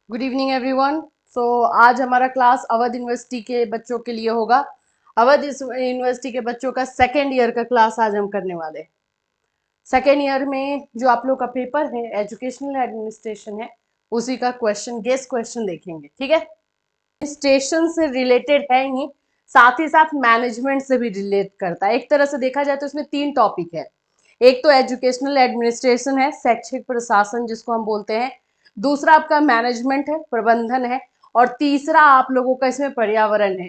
Good evening everyone. सो आज हमारा class Awadh university के बच्चों के लिए होगा। अवध यूनिवर्सिटी के बच्चों का सेकेंड ईयर का क्लास आज हम करने वाले हैं। सेकेंड ईयर में जो आप लोग का पेपर है एजुकेशनल एडमिनिस्ट्रेशन है, उसी का क्वेश्चन गेस क्वेश्चन देखेंगे। ठीक है, एडमिनिस्ट्रेशन से रिलेटेड है ही, साथ ही साथ मैनेजमेंट से भी रिलेट करता है। एक तरह से देखा जाए तो इसमें तीन टॉपिक है। एक तो एजुकेशनल एडमिनिस्ट्रेशन है, शैक्षिक प्रशासन जिसको हम बोलते हैं। दूसरा आपका मैनेजमेंट है, प्रबंधन है। और तीसरा आप लोगों का इसमें पर्यावरण है,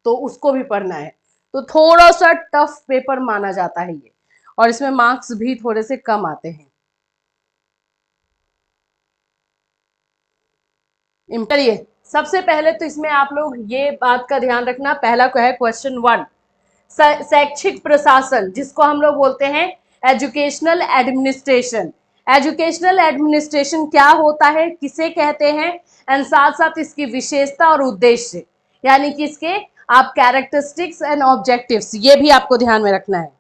तो उसको भी पढ़ना है। तो थोड़ा सा टफ पेपर माना जाता है ये, और इसमें मार्क्स भी थोड़े से कम आते हैं। चलिए, सबसे पहले तो इसमें आप लोग ये बात का ध्यान रखना, पहला को है क्वेश्चन 1, शैक्षिक प्रशासन जिसको हम लोग बोलते हैं एजुकेशनल एडमिनिस्ट्रेशन। एजुकेशनल एडमिनिस्ट्रेशन क्या होता है, किसे कहते हैं, एंड साथ साथ इसकी विशेषता और उद्देश्य, यानी कि इसके आप कैरेक्टरिस्टिक्स एंड ऑब्जेक्टिव्स, ये भी आपको ध्यान में रखना है।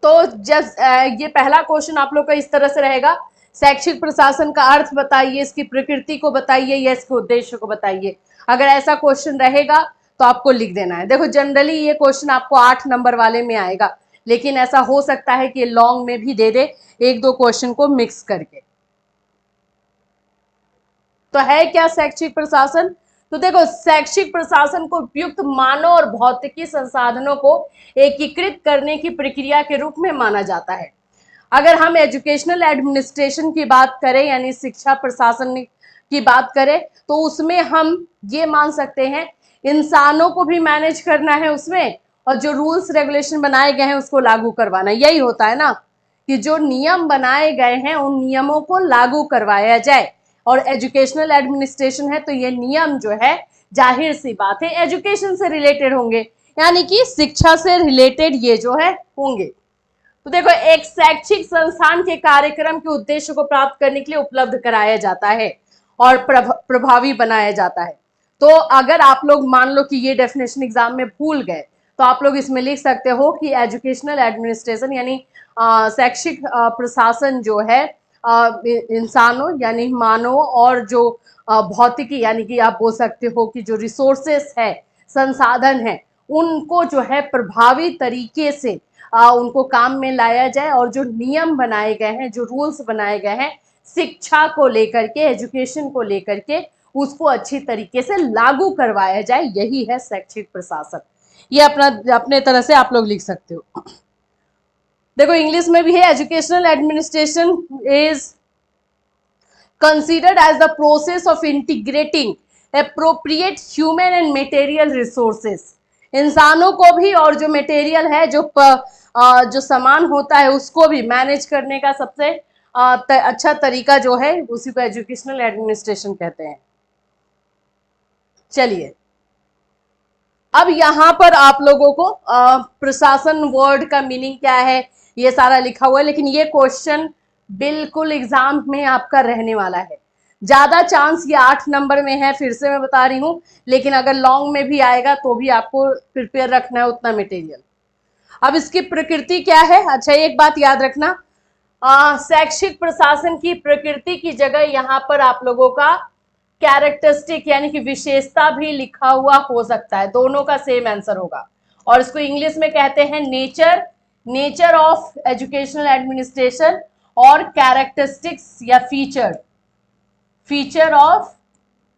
तो जस्ट ये पहला क्वेश्चन आप लोग का इस तरह से रहेगा, शैक्षिक प्रशासन का अर्थ बताइए, इसकी प्रकृति को बताइए या इसके उद्देश्य को बताइए। अगर ऐसा क्वेश्चन रहेगा तो आपको लिख देना है। देखो, जनरली ये क्वेश्चन आपको 8 नंबर वाले में आएगा, लेकिन ऐसा हो सकता है कि लॉन्ग में भी दे दे, एक दो क्वेश्चन को मिक्स करके। तो है क्या शैक्षिक प्रशासन? तो देखो, शैक्षिक प्रशासन को उपयुक्त मानव और भौतिकी संसाधनों को एकीकृत करने की प्रक्रिया के रूप में माना जाता है। अगर हम एजुकेशनल एडमिनिस्ट्रेशन की बात करें, यानी शिक्षा प्रशासन की बात करें, तो उसमें हम ये मान सकते हैं इंसानों को भी मैनेज करना है उसमें, और जो रूल्स रेगुलेशन बनाए गए हैं उसको लागू करवाना। यही होता है ना, कि जो नियम बनाए गए हैं उन नियमों को लागू करवाया जाए। और एजुकेशनल एडमिनिस्ट्रेशन है तो ये नियम जो है, जाहिर सी बात है, एजुकेशन से रिलेटेड होंगे, यानी कि शिक्षा से रिलेटेड ये जो है होंगे। तो देखो, एक शैक्षिक संस्थान के कार्यक्रम के उद्देश्य को प्राप्त करने के लिए उपलब्ध कराया जाता है और प्रभावी बनाया जाता है। तो अगर आप लोग मान लो कि ये डेफिनेशन एग्जाम में भूल गए, तो आप लोग इसमें लिख सकते हो कि एजुकेशनल एडमिनिस्ट्रेशन यानी शैक्षिक प्रशासन जो है इंसानों यानी मानव और जो भौतिकी यानी कि आप बोल सकते हो कि जो रिसोर्सेस है, संसाधन है, उनको जो है प्रभावी तरीके से उनको काम में लाया जाए, और जो नियम बनाए गए हैं, जो रूल्स बनाए गए हैं शिक्षा को लेकर के, एजुकेशन को लेकर के, उसको अच्छी तरीके से लागू करवाया जाए। यही है शैक्षिक प्रशासन। ये अपना अपने तरह से आप लोग लिख सकते हो। देखो, इंग्लिश में भी है, educational administration is considered as the process of integrating appropriate human and material resources। इंसानों को भी और जो मटेरियल है, जो सामान होता है, उसको भी मैनेज करने का सबसे अच्छा तरीका जो है, उसी को एजुकेशनल एडमिनिस्ट्रेशन कहते हैं। चलिए, अब यहां पर आप लोगों को प्रशासन वर्ड का मीनिंग क्या है ये सारा लिखा हुआ है, लेकिन ये क्वेश्चन बिल्कुल एग्जाम में आपका रहने वाला है। ज्यादा चांस ये 8 नंबर में है, फिर से मैं बता रही हूं, लेकिन अगर लॉन्ग में भी आएगा तो भी आपको प्रिपेयर रखना है उतना मटेरियल। अब इसकी प्रकृति क्या है? अच्छा, एक बात याद रखना, शैक्षिक प्रशासन की प्रकृति की जगह यहां पर आप लोगों का कैरेक्टरिस्टिक यानी कि विशेषता भी लिखा हुआ हो सकता है, दोनों का सेम आंसर होगा। और इसको इंग्लिश में कहते हैं nature, nature of educational administration, और कैरेक्टरिस्टिक्स या feature, feature of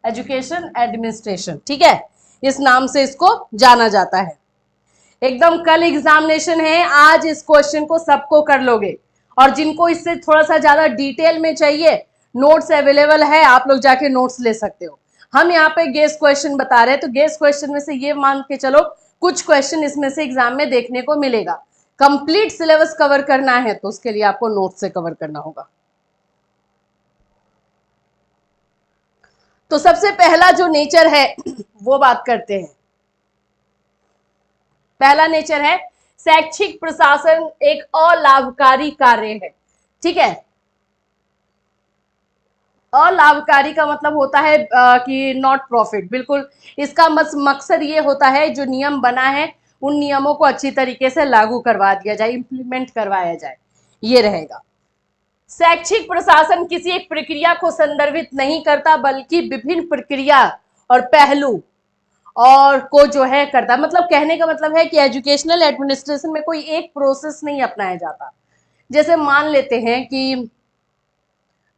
education administration. ठीक है, इस नाम से इसको जाना जाता है। एकदम कल एग्जामिनेशन है, आज इस क्वेश्चन को सबको कर लोगे, और जिनको इससे थोड़ा सा ज्यादा डिटेल में चाहिए, नोट्स अवेलेबल है, आप लोग जाके नोट्स ले सकते हो। हम यहाँ पे गेस क्वेश्चन बता रहे हैं, तो गेस क्वेश्चन में से ये मान के चलो कुछ क्वेश्चन इसमें से एग्जाम में देखने को मिलेगा। कंप्लीट सिलेबस कवर करना है तो उसके लिए आपको नोट से कवर करना होगा। तो सबसे पहला जो नेचर है वो बात करते हैं। पहला नेचर है, शैक्षिक प्रशासन एक अलाभकारी कार्य है। ठीक है, अलाभकारी का मतलब होता है कि नॉट प्रॉफिट। बिल्कुल, इसका मकसद ये होता है जो नियम बना है उन नियमों को अच्छी तरीके से लागू करवा दिया जाए, इंप्लीमेंट करवाया जाए, ये रहेगा। शैक्षिक प्रशासन किसी एक प्रक्रिया को संदर्भित नहीं करता, बल्कि विभिन्न प्रक्रिया और पहलू और को जो है करता, मतलब कहने का मतलब है कि एजुकेशनल एडमिनिस्ट्रेशन में कोई एक प्रोसेस नहीं अपनाया जाता। जैसे मान लेते हैं कि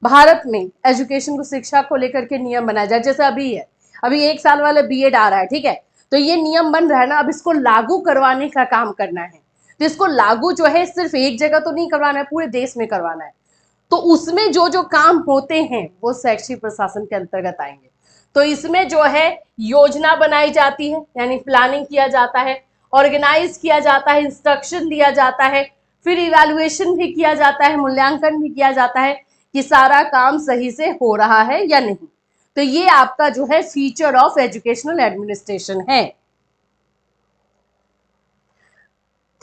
भारत में एजुकेशन को, शिक्षा को लेकर के नियम बनाया जाए, जैसे अभी है, अभी 1 साल वाला बीएड आ रहा है, ठीक है, तो ये नियम बन रहा है ना, अब इसको लागू करवाने का काम करना है। तो इसको लागू जो है सिर्फ एक जगह तो नहीं करवाना है, पूरे देश में करवाना है। तो उसमें जो जो काम होते हैं वो शैक्षिक प्रशासन के अंतर्गत आएंगे। तो इसमें जो है योजना बनाई जाती है, यानी प्लानिंग किया जाता है, ऑर्गेनाइज किया जाता है, इंस्ट्रक्शन दिया जाता है, फिर इवैल्यूएशन भी किया जाता है, मूल्यांकन भी किया जाता है कि सारा काम सही से हो रहा है या नहीं। तो ये आपका जो है फीचर ऑफ एजुकेशनल एडमिनिस्ट्रेशन है।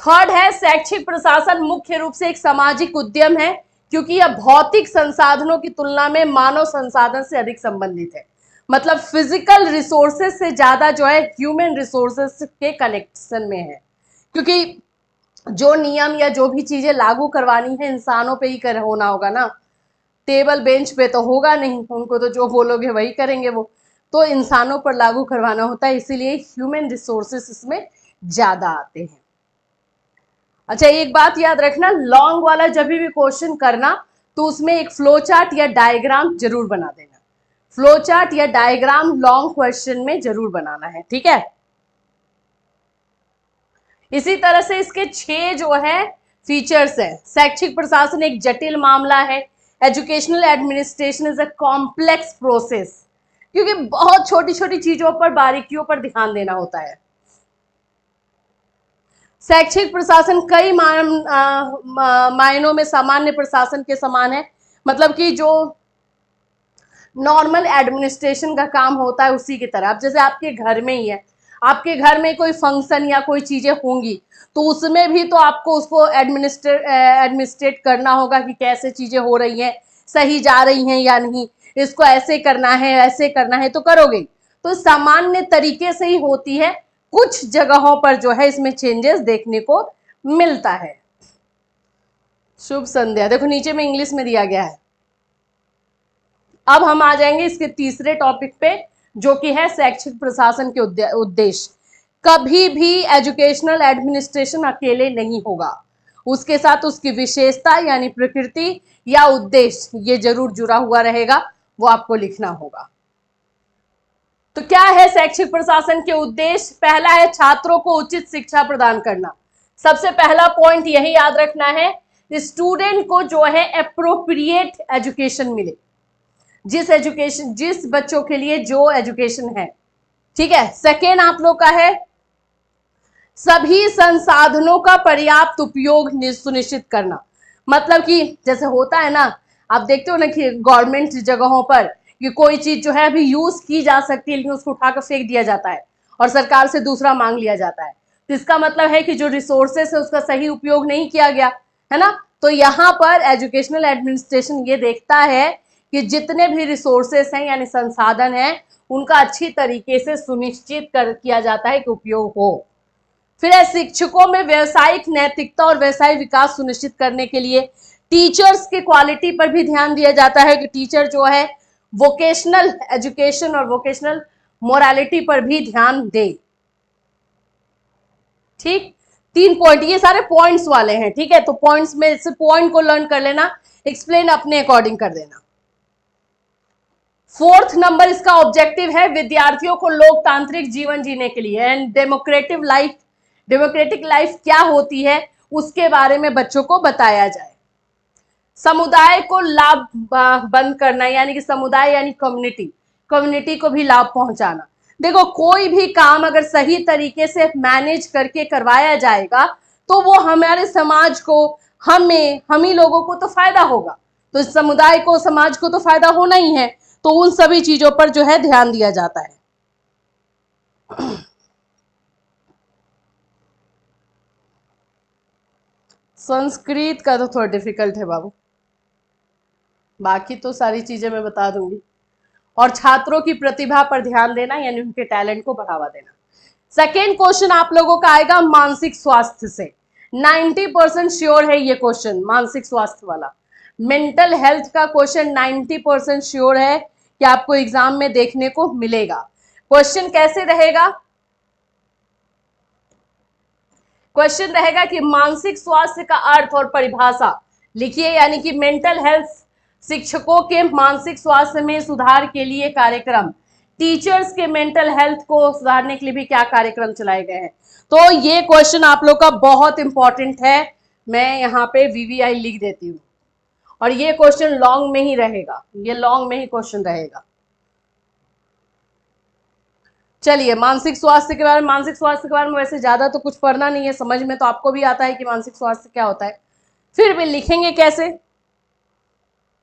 थर्ड है शैक्षिक प्रशासन मुख्य रूप से एक सामाजिक उद्यम है, क्योंकि यह भौतिक संसाधनों की तुलना में मानव संसाधन से अधिक संबंधित है। मतलब फिजिकल रिसोर्सेज से ज्यादा जो है ह्यूमन रिसोर्सेज के कनेक्शन में है, क्योंकि जो नियम या जो भी चीजें लागू करवानी है इंसानों पे ही कर होना होगा ना, टेबल बेंच पे तो होगा नहीं, उनको तो जो बोलोगे वही करेंगे वो, तो इंसानों पर लागू करवाना होता है, इसीलिए ह्यूमन रिसोर्सेज इसमें ज्यादा आते हैं। अच्छा, एक बात याद रखना, लॉन्ग वाला जब भी क्वेश्चन करना तो उसमें एक फ्लो चार्ट या डायग्राम जरूर बना देना। फ्लो चार्ट या डायग्राम लॉन्ग क्वेश्चन में जरूर बनाना है, ठीक है। इसी तरह से इसके 6 जो है फीचर्स है। शैक्षिक प्रशासन एक जटिल मामला है। Educational administration is a complex process, क्योंकि बहुत छोटी छोटी चीजों पर, बारीकियों पर ध्यान देना होता है। शैक्षिक प्रशासन कई मायनों में सामान्य प्रशासन के समान है, मतलब कि जो नॉर्मल एडमिनिस्ट्रेशन का काम होता है उसी की तरह। अब जैसे आपके घर में ही है, आपके घर में कोई फंक्शन या कोई चीजें होंगी तो उसमें भी तो आपको उसको एडमिनिस्ट्रेट करना होगा कि कैसे चीजें हो रही हैं, सही जा रही हैं या नहीं, इसको ऐसे करना है, ऐसे करना है, तो करोगे। तो सामान्य तरीके से ही होती है, कुछ जगहों पर जो है इसमें चेंजेस देखने को मिलता है। शुभ संध्या, देखो नीचे में इंग्लिश में दिया गया है। अब हम आ जाएंगे इसके तीसरे टॉपिक पे, जो कि है शैक्षिक प्रशासन के उद्देश्य। कभी भी एजुकेशनल एडमिनिस्ट्रेशन अकेले नहीं होगा, उसके साथ उसकी विशेषता यानी प्रकृति या उद्देश्य ये जरूर जुड़ा हुआ रहेगा, वो आपको लिखना होगा। तो क्या है शैक्षिक प्रशासन के उद्देश्य? पहला है छात्रों को उचित शिक्षा प्रदान करना। सबसे पहला पॉइंट यही याद रखना है, स्टूडेंट को जो है एप्रोप्रिएट एजुकेशन मिले, जिस बच्चों के लिए जो एजुकेशन है, ठीक है। सेकेंड आप लोग का है सभी संसाधनों का पर्याप्त उपयोग सुनिश्चित करना। मतलब कि जैसे होता है ना, आप देखते हो ना कि गवर्नमेंट जगहों पर कि कोई चीज जो है अभी यूज की जा सकती है लेकिन उसको उठाकर फेंक दिया जाता है और सरकार से दूसरा मांग लिया जाता है, तो इसका मतलब है कि जो रिसोर्सेस है उसका सही उपयोग नहीं किया गया है ना। तो यहाँ पर एजुकेशनल एडमिनिस्ट्रेशन ये देखता है कि जितने भी रिसोर्सेस हैं यानी संसाधन हैं उनका अच्छी तरीके से सुनिश्चित किया जाता है कि उपयोग हो। फिर है शिक्षकों में व्यवसायिक नैतिकता और व्यवसायिक विकास सुनिश्चित करने के लिए टीचर्स की क्वालिटी पर भी ध्यान दिया जाता है कि टीचर जो है वोकेशनल एजुकेशन और वोकेशनल मोरालिटी पर भी ध्यान दे। ठीक, 3 पॉइंट, ये सारे पॉइंट्स वाले हैं, ठीक है। तो पॉइंट्स में से पॉइंट को लर्न कर लेना, एक्सप्लेन अपने अकॉर्डिंग कर देना। 4th नंबर इसका ऑब्जेक्टिव है विद्यार्थियों को लोकतांत्रिक जीवन जीने के लिए एंड डेमोक्रेटिक लाइफ क्या होती है उसके बारे में बच्चों को बताया जाए। समुदाय को लाभ बंद करना, यानी कि समुदाय यानी कम्युनिटी को भी लाभ पहुंचाना। देखो कोई भी काम अगर सही तरीके से मैनेज करके करवाया जाएगा तो वो हमारे समाज को, हम ही लोगों को तो फायदा होगा, तो समुदाय को, समाज को तो फायदा होना ही है। तो उन सभी चीजों पर जो है ध्यान दिया जाता है। संस्कृत का तो थोड़ा डिफिकल्ट है बाबू, बाकी तो सारी चीजें मैं बता दूंगी। और छात्रों की प्रतिभा पर ध्यान देना यानी उनके टैलेंट को बढ़ावा देना। सेकेंड क्वेश्चन आप लोगों का आएगा मानसिक स्वास्थ्य से। 90% श्योर है ये क्वेश्चन, मानसिक स्वास्थ्य वाला मेंटल हेल्थ का क्वेश्चन 90% श्योर है कि आपको एग्जाम में देखने को मिलेगा। क्वेश्चन कैसे रहेगा? क्वेश्चन रहेगा कि मानसिक स्वास्थ्य का अर्थ और परिभाषा लिखिए, यानी कि मेंटल हेल्थ, शिक्षकों के मानसिक स्वास्थ्य में सुधार के लिए कार्यक्रम, टीचर्स के मेंटल हेल्थ को सुधारने के लिए भी क्या कार्यक्रम चलाए गए हैं। तो ये क्वेश्चन आप लोग का बहुत इंपॉर्टेंट है, मैं यहाँ पे VVI लिख देती हूँ, और ये क्वेश्चन लॉन्ग में ही रहेगा, ये लॉन्ग में ही क्वेश्चन रहेगा। चलिए, मानसिक स्वास्थ्य के बारे में, मानसिक स्वास्थ्य के बारे में वैसे ज्यादा तो कुछ पढ़ना नहीं है, समझ में तो आपको भी आता है कि मानसिक स्वास्थ्य क्या होता है, फिर भी लिखेंगे कैसे।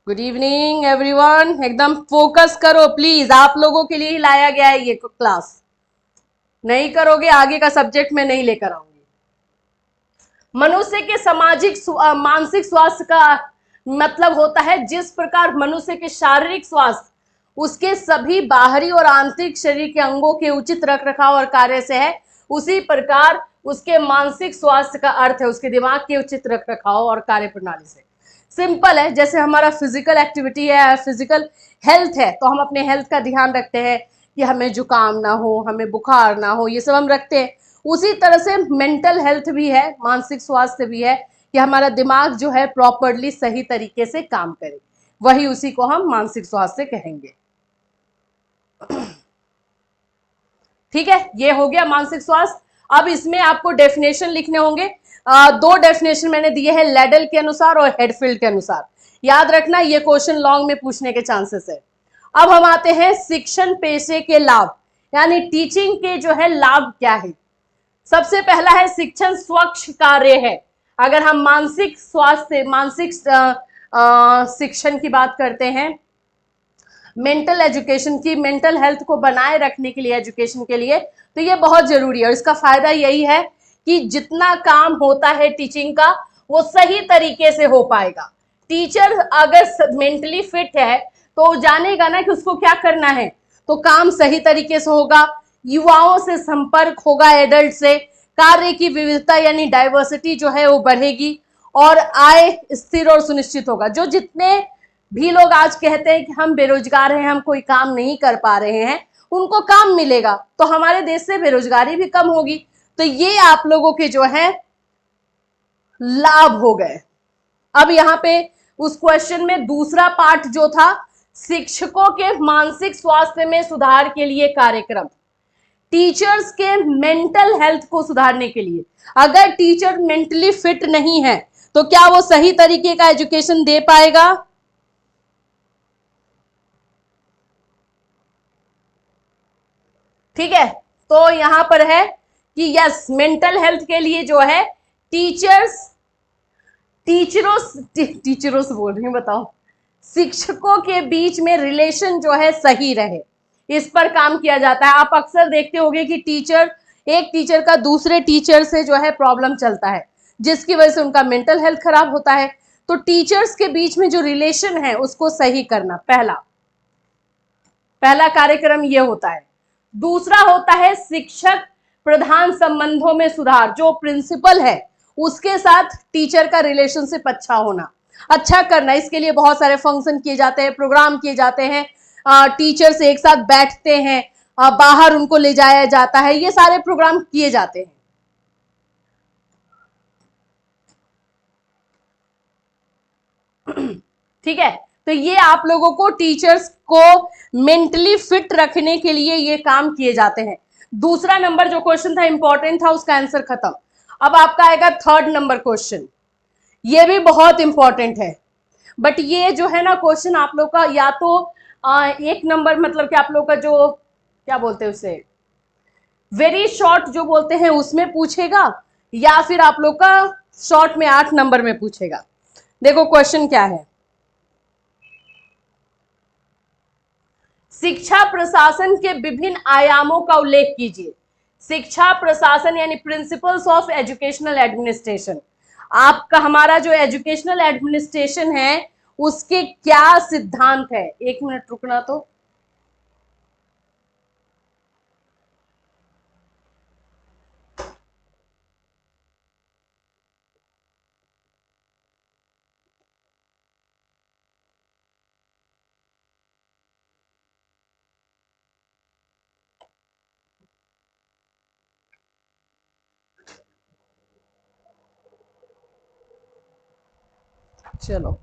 गुड इवनिंग एवरीवन, एकदम फोकस करो प्लीज, आप लोगों के लिए ही लाया गया है ये क्लास, नहीं करोगे आगे का सब्जेक्ट में नहीं लेकर आऊंगी। मनुष्य के सामाजिक मानसिक स्वास्थ्य का मतलब होता है जिस प्रकार मनुष्य के शारीरिक स्वास्थ्य उसके सभी बाहरी और आंतरिक शरीर के अंगों के उचित रखरखाव और कार्य से है, उसी प्रकार उसके मानसिक स्वास्थ्य का अर्थ है उसके दिमाग के उचित रखरखाव और कार्य प्रणाली से। सिंपल है, जैसे हमारा फिजिकल एक्टिविटी है, फिजिकल हेल्थ है, तो हम अपने हेल्थ का ध्यान रखते हैं कि हमें जुकाम ना हो, हमें बुखार ना हो, ये सब हम रखते हैं। उसी तरह से मेंटल हेल्थ भी है, मानसिक स्वास्थ्य भी है कि हमारा दिमाग जो है प्रॉपरली सही तरीके से काम करे, वही उसी को हम मानसिक स्वास्थ्य कहेंगे। ठीक है, ये हो गया मानसिक स्वास्थ्य। अब इसमें आपको डेफिनेशन लिखने होंगे। दो डेफिनेशन मैंने दिए हैं, लेडल के अनुसार और हेडफील्ड के अनुसार, याद रखना ये क्वेश्चन लॉन्ग में पूछने के चांसेस है। अब हम आते हैं शिक्षण पेशे के लाभ, यानी टीचिंग के जो है लाभ क्या है। सबसे पहला है शिक्षण स्वच्छ कार्य है। अगर हम मानसिक स्वास्थ्य, मानसिक शिक्षण की बात करते हैं, मेंटल एजुकेशन की, मेंटल हेल्थ को बनाए रखने के लिए, एजुकेशन के लिए, तो ये बहुत जरूरी है। और इसका फायदा यही है कि जितना काम होता है टीचिंग का वो सही तरीके से हो पाएगा। टीचर अगर मेंटली फिट है तो जानेगा ना कि उसको क्या करना है, तो काम सही तरीके से होगा, युवाओं से संपर्क होगा, एडल्ट से, कार्य की विविधता यानी डाइवर्सिटी जो है वो बढ़ेगी, और आय स्थिर और सुनिश्चित होगा। जो जितने भी लोग आज कहते हैं कि हम बेरोजगार हैं, हम कोई काम नहीं कर पा रहे हैं, उनको काम मिलेगा तो हमारे देश से बेरोजगारी भी कम होगी। तो ये आप लोगों के जो है लाभ हो गए। अब यहाँ पे उस क्वेश्चन में दूसरा पार्ट जो था, शिक्षकों के मानसिक स्वास्थ्य में सुधार के लिए कार्यक्रम, टीचर्स के मेंटल हेल्थ को सुधारने के लिए। अगर टीचर मेंटली फिट नहीं है तो क्या वो सही तरीके का एजुकेशन दे पाएगा? ठीक है, तो यहां पर है कि यस, मेंटल हेल्थ के लिए जो है टीचरों से बोल रही हूं, बताओ, शिक्षकों के बीच में रिलेशन जो है सही रहे, इस पर काम किया जाता है। आप अक्सर देखते होंगे कि एक टीचर का दूसरे टीचर से जो है प्रॉब्लम चलता है, जिसकी वजह से उनका मेंटल हेल्थ खराब होता है। तो टीचर्स के बीच में जो रिलेशन है उसको सही करना पहला कार्यक्रम ये होता है। दूसरा होता है शिक्षक प्रधान संबंधों में सुधार, जो प्रिंसिपल है उसके साथ टीचर का रिलेशनशिप अच्छा होना, अच्छा करना। इसके लिए बहुत सारे फंक्शन किए जाते हैं, प्रोग्राम किए जाते हैं, टीचर से एक साथ बैठते हैं, बाहर उनको ले जाया जाता है, ये सारे प्रोग्राम किए जाते हैं। ठीक है, तो ये आप लोगों को टीचर्स को मेंटली फिट रखने के लिए ये काम किए जाते हैं। दूसरा नंबर जो क्वेश्चन था इंपॉर्टेंट था, उसका आंसर खत्म। अब आपका आएगा थर्ड नंबर क्वेश्चन, ये भी बहुत इंपॉर्टेंट है, बट ये जो है ना क्वेश्चन आप लोग का या तो एक नंबर, मतलब कि आप लोग का जो क्या बोलते हैं उसे, वेरी शॉर्ट जो बोलते हैं उसमें पूछेगा, या फिर आप लोग का शॉर्ट में 8 नंबर में पूछेगा। देखो क्वेश्चन क्या है, शिक्षा प्रशासन के विभिन्न आयामों का उल्लेख कीजिए। शिक्षा प्रशासन यानी प्रिंसिपल्स ऑफ एजुकेशनल एडमिनिस्ट्रेशन, आपका हमारा जो एजुकेशनल एडमिनिस्ट्रेशन है उसके क्या सिद्धांत है। एक मिनट रुकना, तो चलो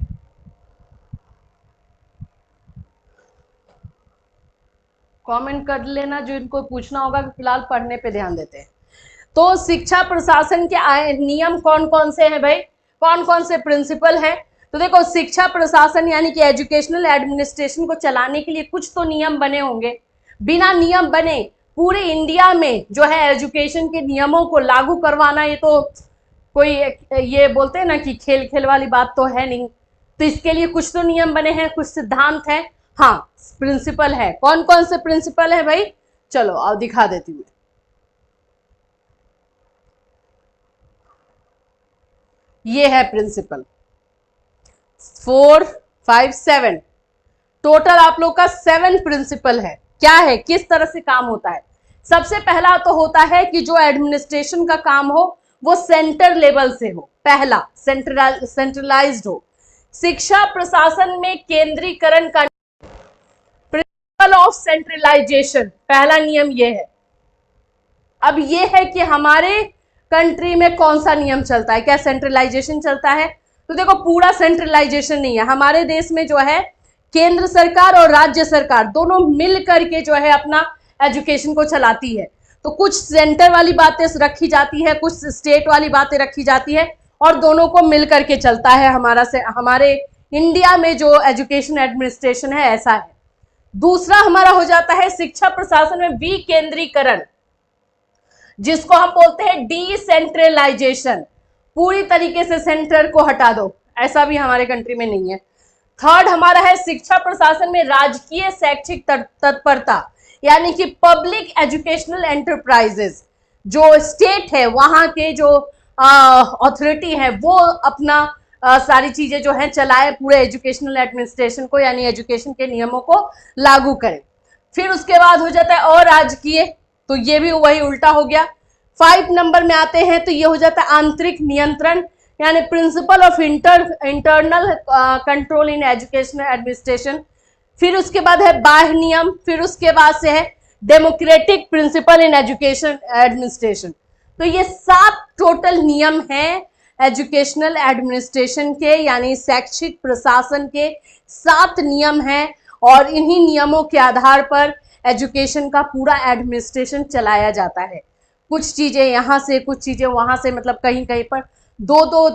कमेंट कर लेना जो इनको पूछना होगा, फिलहाल पढ़ने पे ध्यान देते हैं। तो शिक्षा प्रशासन के नियम कौन कौन से हैं भाई, कौन कौन से प्रिंसिपल हैं? तो देखो, शिक्षा प्रशासन यानी कि एजुकेशनल एडमिनिस्ट्रेशन को चलाने के लिए कुछ तो नियम बने होंगे। बिना नियम बने पूरे इंडिया में जो है एजुकेशन के नियमों को लागू करवाना, ये तो कोई ये बोलते हैं ना कि खेल खेल वाली बात तो है नहीं। तो इसके लिए कुछ तो नियम बने हैं, कुछ सिद्धांत हैं, हाँ प्रिंसिपल है। कौन कौन से प्रिंसिपल है भाई? चलो अब दिखा देती हूँ। ये है प्रिंसिपल 4, 5, 7, टोटल आप लोग का 7 प्रिंसिपल है। क्या है, किस तरह से काम होता है? सबसे पहला तो होता है कि जो एडमिनिस्ट्रेशन का काम हो वो सेंटर लेवल से हो, पहला सेंट्रलाइज्ड हो। शिक्षा प्रशासन में केंद्रीकरण का प्रिंसिपल ऑफ सेंट्रलाइजेशन, पहला नियम ये है। अब ये है कि हमारे कंट्री में कौन सा नियम चलता है, क्या सेंट्रलाइजेशन चलता है? तो देखो, पूरा सेंट्रलाइजेशन नहीं है। हमारे देश में जो है केंद्र सरकार और राज्य सरकार दोनों मिल करके जो है अपना एजुकेशन को चलाती है। तो कुछ सेंटर वाली बातें रखी जाती है, कुछ स्टेट वाली बातें रखी जाती है, और दोनों को मिल करके चलता है हमारे इंडिया में जो एजुकेशन एडमिनिस्ट्रेशन है, ऐसा है। दूसरा हमारा हो जाता है शिक्षा प्रशासन में विकेंद्रीकरण, जिसको हम बोलते हैं डिसेंट्रलाइजेशन। पूरी तरीके से सेंटर को हटा दो, ऐसा भी हमारे कंट्री में नहीं है। थर्ड हमारा है शिक्षा प्रशासन में राजकीय शैक्षिक तत्परता, यानी कि पब्लिक एजुकेशनल एंटरप्राइजेस। जो स्टेट है वहां के जो अथॉरिटी है वो अपना सारी चीजें जो है चलाए, पूरे एजुकेशनल एडमिनिस्ट्रेशन को, यानी एजुकेशन के नियमों को लागू करे। फिर उसके बाद हो जाता है अराजकीय, तो ये भी वही उल्टा हो गया। 5 नंबर में आते हैं तो ये हो जाता है आंतरिक नियंत्रण, यानी principle of internal control in educational administration. फिर उसके बाद है बाह्य नियम, फिर उसके बाद से है democratic principle in education administration. तो ये 7 टोटल नियम हैं एजुकेशनल एडमिनिस्ट्रेशन के, यानी शैक्षिक प्रशासन के 7 नियम हैं, और इन्हीं नियमों के आधार पर एजुकेशन का पूरा एडमिनिस्ट्रेशन चलाया जाता है। कुछ चीजें यहाँ से, कुछ चीजें वहां से, मतलब कहीं कहीं पर 2-2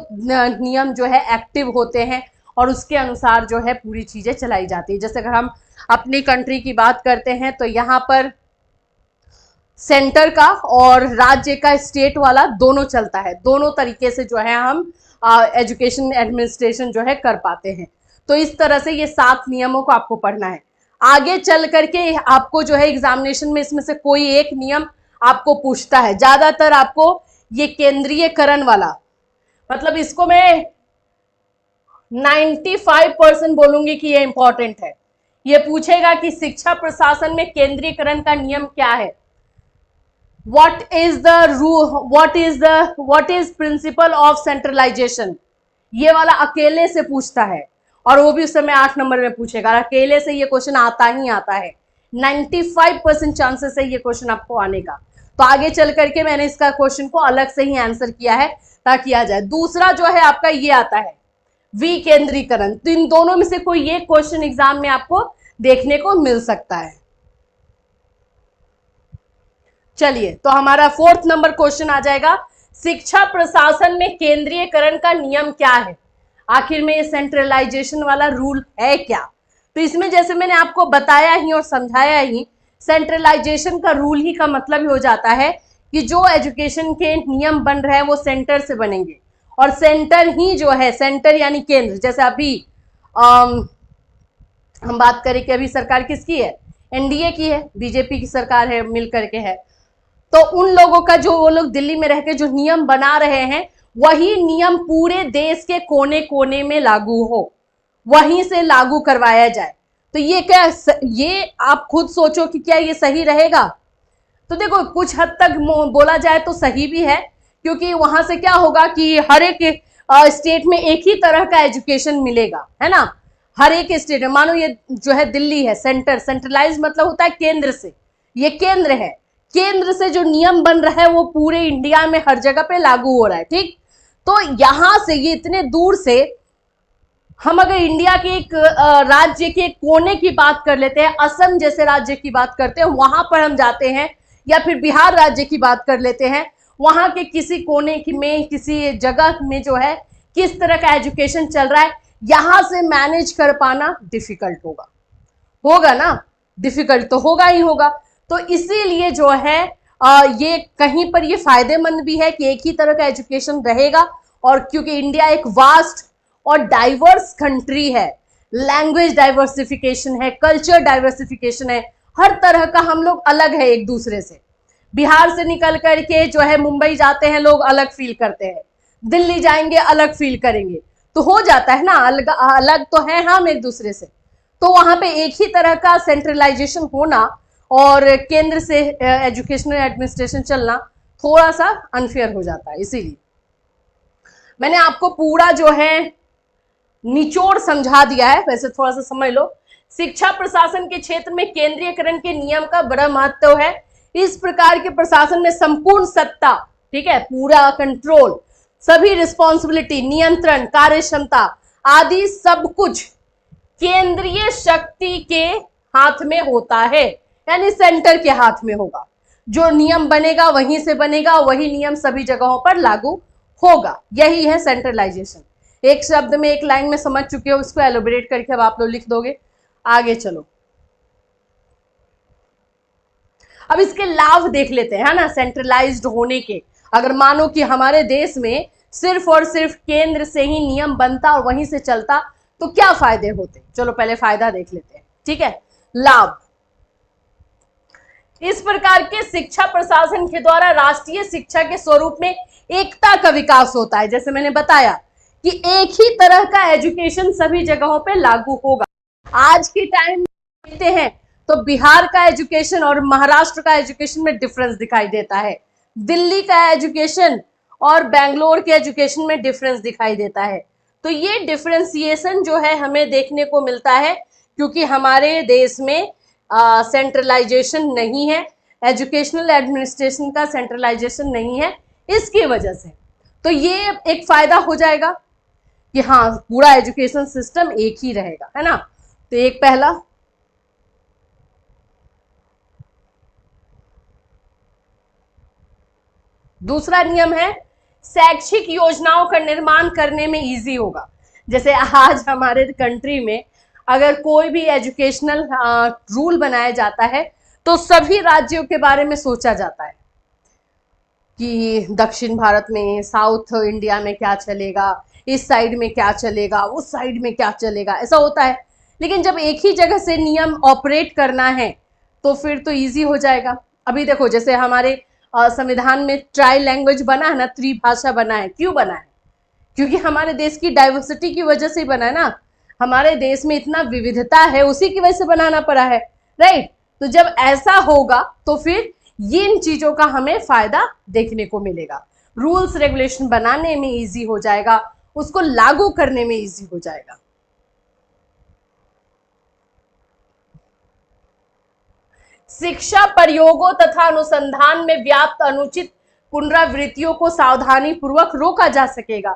नियम जो है एक्टिव होते हैं, और उसके अनुसार जो है पूरी चीजें चलाई जाती है। जैसे अगर हम अपनी कंट्री की बात करते हैं तो यहाँ पर सेंटर का और राज्य का, स्टेट वाला दोनों चलता है। दोनों तरीके से जो है हम एजुकेशन एडमिनिस्ट्रेशन जो है कर पाते हैं। तो इस तरह से ये 7 नियमों को आपको पढ़ना है। आगे चल करके आपको जो है एग्जामिनेशन में इसमें से कोई एक नियम आपको पूछता है। ज्यादातर आपको ये केंद्रीयकरण वाला, मतलब इसको मैं 95% बोलूंगी कि ये इंपॉर्टेंट है। ये पूछेगा कि शिक्षा प्रशासन में केंद्रीयकरण का नियम क्या है, what is principle of centralisation, ये वाला अकेले से पूछता है, और वो भी उस समय 8 नंबर में पूछेगा। अकेले से ये क्वेश्चन आता ही आता है, 95% चांसेस है ये क्वेश्चन आपको आने का। तो आगे चल करके मैंने इसका क्वेश्चन को अलग से ही आंसर किया है ताकि आ जाए। दूसरा जो है आपका ये आता है विकेंद्रीकरण। तो इन दोनों में से कोई एक क्वेश्चन एग्जाम में आपको देखने को मिल सकता है। चलिए, तो हमारा 4th नंबर क्वेश्चन आ जाएगा, शिक्षा प्रशासन में केंद्रीयकरण का नियम क्या है? आखिर में ये सेंट्रलाइजेशन वाला रूल है क्या? तो इसमें जैसे मैंने आपको बताया ही और समझाया ही, सेंट्रलाइजेशन का रूल ही का मतलब ही हो जाता है कि जो एजुकेशन के नियम बन रहे हैं वो सेंटर से बनेंगे, और सेंटर ही जो है, सेंटर यानी केंद्र। जैसे अभी हम बात करें कि अभी सरकार किसकी है, एनडीए की है, बीजेपी की सरकार है, मिल करके है। तो उन लोगों का जो, वो लोग दिल्ली में रहकर जो नियम बना रहे हैं, वही नियम पूरे देश के कोने कोने में लागू हो, वहीं से लागू करवाया जाए। तो ये क्या, ये आप खुद सोचो कि क्या ये सही रहेगा? तो देखो, कुछ हद तक बोला जाए तो सही भी है, क्योंकि वहां से क्या होगा कि हर एक स्टेट में एक ही तरह का एजुकेशन मिलेगा, है ना। हर एक स्टेट में, मानो ये जो है दिल्ली है, सेंट्रलाइज मतलब होता है केंद्र से, ये केंद्र है, केंद्र से जो नियम बन रहा है वो पूरे इंडिया में हर जगह पे लागू हो रहा है, ठीक। तो यहां से ये इतने दूर से हम अगर इंडिया के एक राज्य के कोने की बात कर लेते हैं, असम जैसे राज्य की बात करते हैं, वहां पर हम जाते हैं, या फिर बिहार राज्य की बात कर लेते हैं, वहां के किसी कोने में किसी जगह में जो है किस तरह का एजुकेशन चल रहा है, यहां से मैनेज कर पाना डिफिकल्ट होगा, होगा ना, डिफिकल्ट तो होगा ही होगा। तो इसीलिए जो है ये कहीं पर ये फायदेमंद भी है कि एक ही तरह का एजुकेशन रहेगा, और क्योंकि इंडिया एक वास्ट और डाइवर्स कंट्री है, लैंग्वेज डाइवर्सिफिकेशन है, कल्चर डाइवर्सिफिकेशन है, हर तरह का हम लोग अलग है एक दूसरे से। बिहार से निकल करके जो है मुंबई जाते हैं लोग, अलग फील करते हैं, दिल्ली जाएंगे अलग फील करेंगे, तो हो जाता है ना, अलग अलग तो है हम एक दूसरे से। तो वहां पे एक ही तरह का सेंट्रलाइजेशन होना और केंद्र से एजुकेशनल एडमिनिस्ट्रेशन चलना थोड़ा सा अनफेयर हो जाता है। इसीलिए मैंने आपको पूरा जो है निचोड़ समझा दिया है, वैसे थोड़ा सा समझ लो। शिक्षा प्रशासन के क्षेत्र में केंद्रीयकरण के नियम का बड़ा महत्व है। इस प्रकार के प्रशासन में संपूर्ण सत्ता, ठीक है, पूरा कंट्रोल, सभी रिस्पॉन्सिबिलिटी, नियंत्रण, कार्य क्षमता आदि सब कुछ केंद्रीय शक्ति के हाथ में होता है, यानी सेंटर के हाथ में होगा। जो नियम बनेगा वहीं से बनेगा, वही नियम सभी जगहों पर लागू होगा। यही है सेंट्रलाइजेशन। एक शब्द में, एक लाइन में समझ चुके हो, इसको एलोबरेट करके अब आप लोग लिख दोगे। आगे चलो, अब इसके लाभ देख लेते हैं, है ना, सेंट्रलाइज्ड होने के। अगर मानो कि हमारे देश में सिर्फ और सिर्फ केंद्र से ही नियम बनता और वहीं से चलता, तो क्या फायदे होते। चलो पहले फायदा देख लेते हैं, ठीक है। लाभ, इस प्रकार के शिक्षा प्रशासन के द्वारा राष्ट्रीय शिक्षा के स्वरूप में एकता का विकास होता है। जैसे मैंने बताया कि एक ही तरह का एजुकेशन सभी जगहों पे लागू होगा। आज के टाइम में देखते हैं तो बिहार का एजुकेशन और महाराष्ट्र का एजुकेशन में डिफरेंस दिखाई देता है, दिल्ली का एजुकेशन और बेंगलोर के एजुकेशन में डिफरेंस दिखाई देता है। तो ये डिफरेंशिएशन जो है हमें देखने को मिलता है, क्योंकि हमारे देश में सेंट्रलाइजेशन नहीं है, एजुकेशनल एडमिनिस्ट्रेशन का सेंट्रलाइजेशन नहीं है, इसकी वजह से। तो ये एक फायदा हो जाएगा कि हाँ, पूरा एजुकेशन सिस्टम एक ही रहेगा, है ना। तो एक पहला। दूसरा नियम है शैक्षिक योजनाओं का निर्माण करने में इजी होगा। जैसे आज हमारे कंट्री में अगर कोई भी एजुकेशनल रूल बनाया जाता है तो सभी राज्यों के बारे में सोचा जाता है कि दक्षिण भारत में, साउथ इंडिया में क्या चलेगा, इस साइड में क्या चलेगा, उस साइड में क्या चलेगा, ऐसा होता है। लेकिन जब एक ही जगह से नियम ऑपरेट करना है तो फिर तो इजी हो जाएगा। अभी देखो, जैसे हमारे संविधान में ट्राई लैंग्वेज बना है ना, त्रिभाषा बना है। क्यों बना है? क्योंकि हमारे देश की डाइवर्सिटी की वजह से बना है ना, हमारे देश में इतना विविधता है, उसी की वजह से बनाना पड़ा है, राइट। तो जब ऐसा होगा तो फिर इन चीजों का हमें फायदा देखने को मिलेगा। रूल्स रेगुलेशन बनाने में इजी हो जाएगा, उसको लागू करने में इजी हो जाएगा। शिक्षा प्रयोगों तथा अनुसंधान में व्याप्त अनुचित पुनरावृत्तियों को सावधानी पूर्वक रोका जा सकेगा,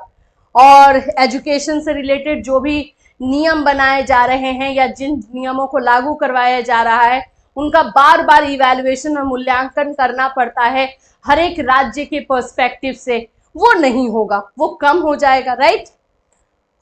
और एजुकेशन से रिलेटेड जो भी नियम बनाए जा रहे हैं या जिन नियमों को लागू करवाया जा रहा है उनका बार बार इवैल्यूएशन और मूल्यांकन करना पड़ता है हर एक राज्य के पर्सपेक्टिव से, वो नहीं होगा, वो कम हो जाएगा, राइट।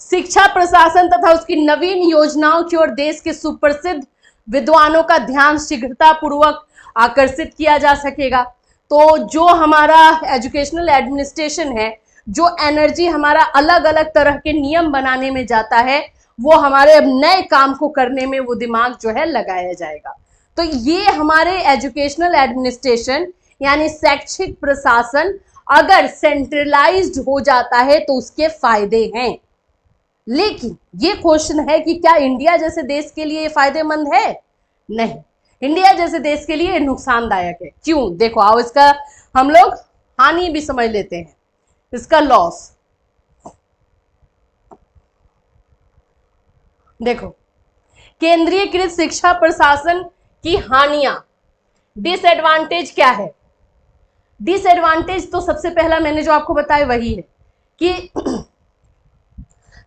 शिक्षा प्रशासन तथा उसकी नवीन योजनाओं की ओर देश के सुप्रसिद्ध विद्वानों का ध्यान शीघ्रता पूर्वक आकर्षित किया जा सकेगा। तो जो हमारा एजुकेशनल एडमिनिस्ट्रेशन है, जो एनर्जी हमारा अलग अलग तरह के नियम बनाने में जाता है, वो हमारे अब नए काम को करने में वो दिमाग जो है लगाया जाएगा। तो ये हमारे एजुकेशनल एडमिनिस्ट्रेशन यानी शैक्षिक प्रशासन अगर सेंट्रलाइज्ड हो जाता है तो उसके फायदे हैं। लेकिन ये क्वेश्चन है कि क्या इंडिया जैसे देश के लिए फायदेमंद है? नहीं, इंडिया जैसे देश के लिए नुकसानदायक है। क्यों? देखो आओ, इसका हम लोग हानि भी समझ लेते हैं, इसका लॉस। देखो, केंद्रीयकृत शिक्षा प्रशासन की हानियां, डिसएडवांटेज क्या है? डिसएडवांटेज तो सबसे पहला मैंने जो आपको बताया वही है कि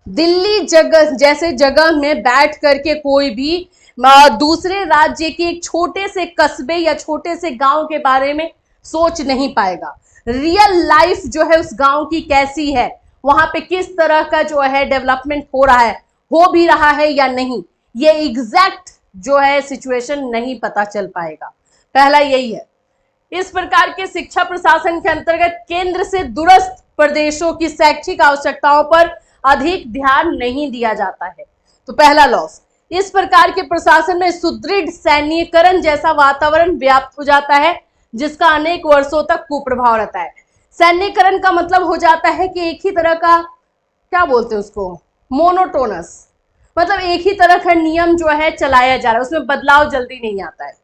दिल्ली जगह जैसे जगह में बैठ करके कोई भी दूसरे राज्य के एक छोटे से कस्बे या छोटे से गांव के बारे में सोच नहीं पाएगा। रियल लाइफ जो है उस गांव की कैसी है, वहां पे किस तरह का जो है डेवलपमेंट हो रहा है, हो भी रहा है या नहीं, ये एग्जैक्ट जो है सिचुएशन नहीं पता चल पाएगा। पहला यही है। इस प्रकार के शिक्षा प्रशासन के अंतर्गत केंद्र से दूरस्थ प्रदेशों की शैक्षिक आवश्यकताओं पर अधिक ध्यान नहीं दिया जाता है। तो पहला लॉस, इस प्रकार के प्रशासन में सुदृढ़ सैन्यीकरण जैसा वातावरण व्याप्त हो जाता है जिसका अनेक वर्षों तक कुप्रभाव रहता है। सैन्यीकरण का मतलब हो जाता है कि एक ही तरह का, क्या बोलते हैं उसको, मोनोटोनस, मतलब एक ही तरह का नियम जो है चलाया जा रहा है, उसमें बदलाव जल्दी नहीं आता है।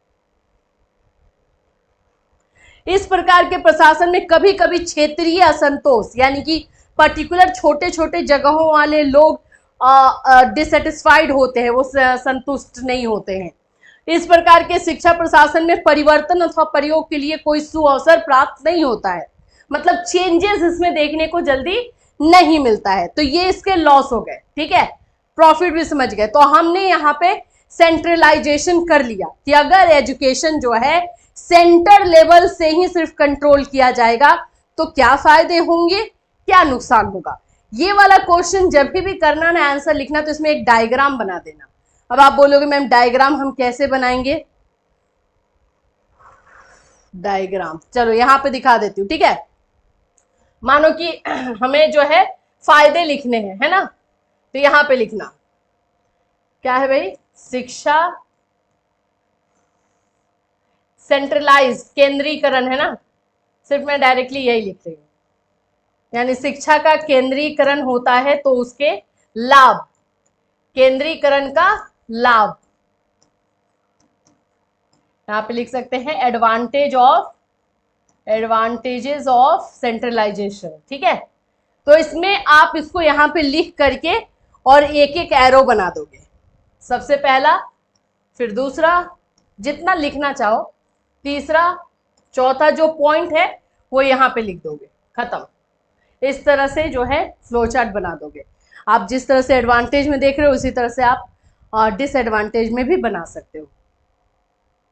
इस प्रकार के प्रशासन में कभी कभी क्षेत्रीय असंतोष, यानी कि पर्टिकुलर छोटे छोटे जगहों वाले लोग डिससेटिस्फाइड होते हैं, वो संतुष्ट नहीं होते हैं। इस प्रकार के शिक्षा प्रशासन में परिवर्तन अथवा प्रयोग के लिए कोई सुअवसर प्राप्त नहीं होता है, मतलब चेंजेस इसमें देखने को जल्दी नहीं मिलता है। तो ये इसके लॉस हो गए, ठीक है। प्रॉफिट भी समझ गए। तो हमने यहाँ पे सेंट्रलाइजेशन कर लिया कि अगर एजुकेशन जो है सेंटर लेवल से ही सिर्फ कंट्रोल किया जाएगा तो क्या फायदे होंगे, क्या नुकसान होगा। ये वाला क्वेश्चन जब भी करना ना, आंसर लिखना, तो इसमें एक डायग्राम बना देना। अब आप बोलोगे मैम डायग्राम हम कैसे बनाएंगे, डायग्राम चलो यहां पे दिखा देती हूँ, ठीक है। मानो कि हमें जो है फायदे लिखने हैं, है ना, तो यहां पे लिखना क्या है भाई, शिक्षा सेंट्रलाइज, केंद्रीकरण, है ना, सिर्फ मैं डायरेक्टली यही लिख रही हूं, यानी शिक्षा का केंद्रीकरण होता है तो उसके लाभ, केंद्रीकरण का लाभ, यहां पे लिख सकते हैं एडवांटेजेस ऑफ सेंट्रलाइजेशन, ठीक है। तो इसमें आप इसको यहां पे लिख करके और एक एक एरो बना दोगे, सबसे पहला, फिर दूसरा, जितना लिखना चाहो, तीसरा, चौथा, जो पॉइंट है वो यहां पे लिख दोगे, खत्म। इस तरह से जो है फ्लो चार्ट बना दोगे। आप जिस तरह से एडवांटेज में देख रहे हो उसी तरह से आप डिसएडवांटेज में भी बना सकते हो।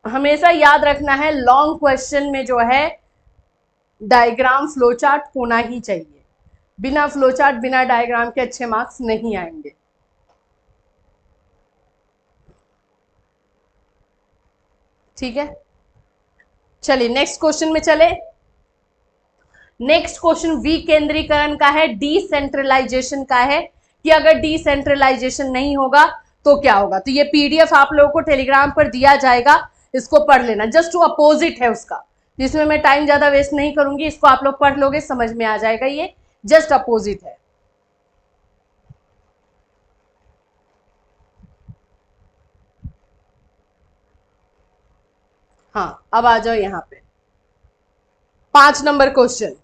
हमेशा याद रखना है लॉन्ग क्वेश्चन में जो है डायग्राम फ्लो चार्ट होना ही चाहिए, बिना फ्लो चार्ट बिना डायग्राम के अच्छे मार्क्स नहीं आएंगे। ठीक है, चलिए नेक्स्ट क्वेश्चन में चले। नेक्स्ट क्वेश्चन विकेंद्रीकरण का है, डिसेंट्रलाइजेशन का है कि अगर डिसेंट्रलाइजेशन नहीं होगा तो क्या होगा। तो ये पीडीएफ आप लोगों को टेलीग्राम पर दिया जाएगा, इसको पढ़ लेना, जस्ट अपोजिट है उसका, जिसमें मैं टाइम ज्यादा वेस्ट नहीं करूंगी, इसको आप लोग पढ़ लोगे, समझ में आ जाएगा, ये जस्ट अपोजिट है। हाँ, अब आ जाओ यहां पे 5 number question,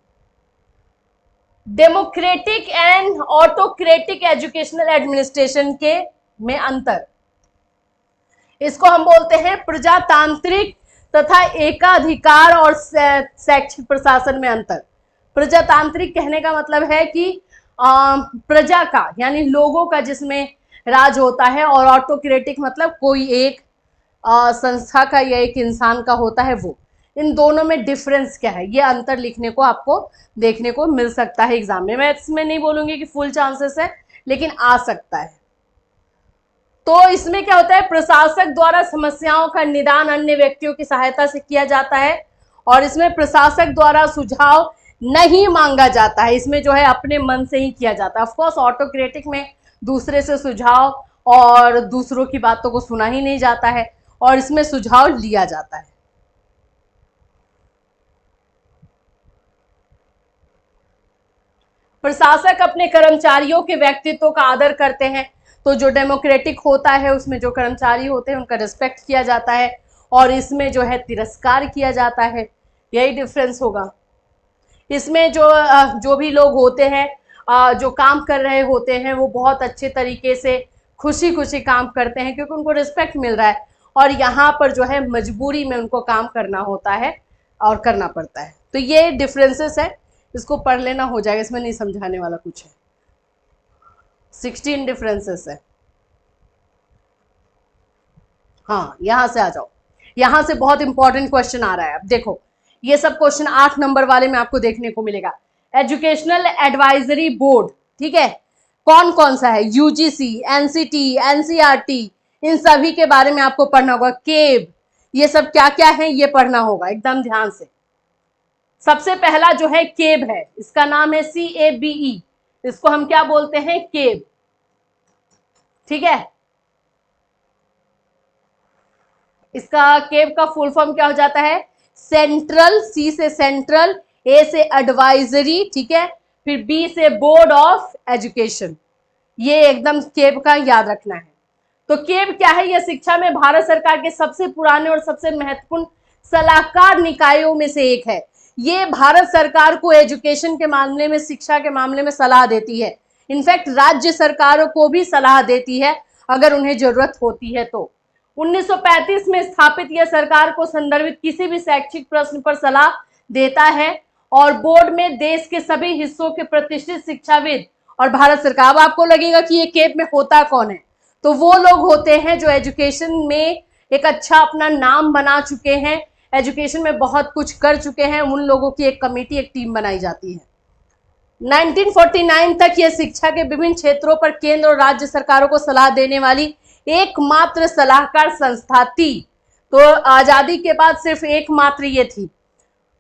democratic and autocratic educational administration के में अंतर। इसको हम बोलते हैं प्रजातांत्रिक तथा एकाधिकार और शैक्षिक प्रशासन में अंतर। प्रजातांत्रिक कहने का मतलब है कि प्रजा का यानी लोगों का जिसमें राज होता है, और ऑटोक्रेटिक मतलब कोई एक संस्था का या एक इंसान का होता है वो। इन दोनों में डिफरेंस क्या है, ये अंतर लिखने को आपको देखने को मिल सकता है एग्जाम में। मैं इसमें नहीं बोलूंगी कि फुल चांसेस है, लेकिन आ सकता है। तो इसमें क्या होता है, प्रशासक द्वारा समस्याओं का निदान अन्य व्यक्तियों की सहायता से किया जाता है, और इसमें प्रशासक द्वारा सुझाव नहीं मांगा जाता है, इसमें जो है अपने मन से ही किया जाता है। ऑफकोर्स ऑटोक्रेटिक में दूसरे से सुझाव और दूसरों की बातों को सुना ही नहीं जाता है, और इसमें सुझाव लिया जाता है। प्रशासक अपने कर्मचारियों के व्यक्तित्व का आदर करते हैं, तो जो डेमोक्रेटिक होता है उसमें जो कर्मचारी होते हैं उनका रिस्पेक्ट किया जाता है, और इसमें जो है तिरस्कार किया जाता है, यही डिफरेंस होगा। इसमें जो भी लोग होते हैं, जो काम कर रहे होते हैं, वो बहुत अच्छे तरीके से खुशी खुशी काम करते हैं क्योंकि उनको रिस्पेक्ट मिल रहा है, और यहाँ पर जो है मजबूरी में उनको काम करना होता है और करना पड़ता है। तो ये डिफरेंसेस है, इसको पढ़ लेना, हो जाएगा, इसमें नहीं समझाने वाला कुछ है। 16 डिफरेंसेस है। हाँ, यहां से आ जाओ, यहां से बहुत इंपॉर्टेंट क्वेश्चन आ रहा है। अब देखो, ये सब क्वेश्चन 8 नंबर वाले में आपको देखने को मिलेगा। एजुकेशनल एडवाइजरी बोर्ड, ठीक है, कौन कौन सा है? यूजीसी, एनसीटी, एनसीईआरटी, इन सभी के बारे में आपको पढ़ना होगा। केब, ये सब क्या क्या है ये पढ़ना होगा एकदम ध्यान से। सबसे पहला जो है केब है, इसका नाम है CABE, इसको हम क्या बोलते हैं? केब, ठीक है। इसका केब का फुल फॉर्म क्या हो जाता है? सेंट्रल, सी से सेंट्रल, ए से एडवाइजरी, ठीक है, फिर बी से बोर्ड ऑफ एजुकेशन। ये एकदम केब का याद रखना है। तो केब क्या है? यह शिक्षा में भारत सरकार के सबसे पुराने और सबसे महत्वपूर्ण सलाहकार निकायों में से एक है। ये भारत सरकार को एजुकेशन के मामले में, शिक्षा के मामले में सलाह देती है। इनफैक्ट राज्य सरकारों को भी सलाह देती है अगर उन्हें जरूरत होती है तो। 1935 में स्थापित यह सरकार को संदर्भित किसी भी शैक्षिक प्रश्न पर सलाह देता है और बोर्ड में देश के सभी हिस्सों के प्रतिष्ठित शिक्षाविद और भारत सरकार। अब आपको लगेगा कि ये केब में होता कौन है? तो वो लोग होते हैं जो एजुकेशन में एक अच्छा अपना नाम बना चुके हैं, एजुकेशन में बहुत कुछ कर चुके हैं। उन लोगों की एक कमेटी, एक टीम बनाई जाती है। 1949 तक यह शिक्षा के विभिन्न क्षेत्रों पर केंद्र और राज्य सरकारों को सलाह देने वाली एकमात्र सलाहकार संस्था थी। तो आजादी के बाद सिर्फ एकमात्र ये थी।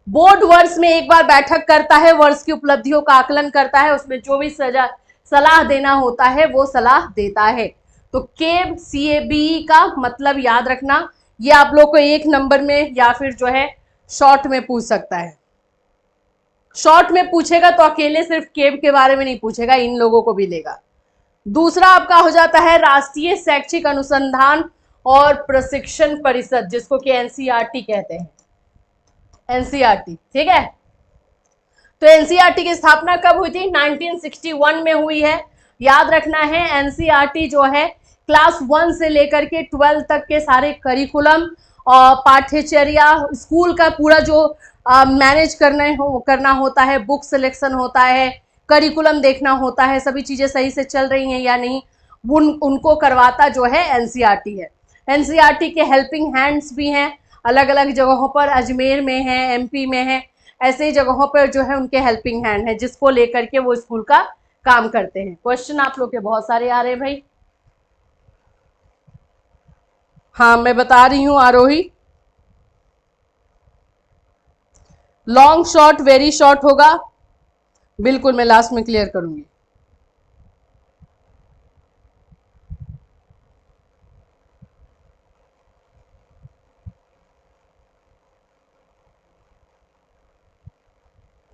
बोर्ड वर्ष में एक बार बैठक करता है, वर्ष की उपलब्धियों का आकलन करता है, उसमें जो भी सलाह देना होता है वो सलाह देता है। तो केब, CABE का मतलब याद रखना। ये आप लोग को 1 नंबर में या फिर जो है शॉर्ट में पूछ सकता है। शॉर्ट में पूछेगा तो अकेले सिर्फ केब के बारे में नहीं पूछेगा, इन लोगों को भी लेगा। दूसरा आपका हो जाता है राष्ट्रीय शैक्षिक अनुसंधान और प्रशिक्षण परिषद, जिसको कि NCERT कहते हैं। NCERT, ठीक है। तो NCERT की स्थापना कब हुई थी? 1961 में हुई है। याद रखना है NCERT जो है क्लास 1 से लेकर के 12 तक के सारे करिकुलम और पाठ्यचर्या, स्कूल का पूरा जो मैनेज करना होता है, बुक सिलेक्शन होता है, करिकुलम देखना होता है, सभी चीजें सही से चल रही हैं या नहीं, उनको करवाता जो है NCERT है। NCERT के हेल्पिंग हैंड्स भी हैं, अलग अलग जगहों पर, अजमेर में है, MP में है, ऐसे ही जगहों पर जो है उनके हेल्पिंग हैंड है, जिसको लेकर के वो स्कूल का काम करते हैं। क्वेश्चन आप लोग के बहुत सारे आ रहे हैं भाई। हाँ, मैं बता रही हूं आरोही। लॉन्ग शॉर्ट, वेरी शॉर्ट होगा, बिल्कुल मैं लास्ट में क्लियर करूंगी।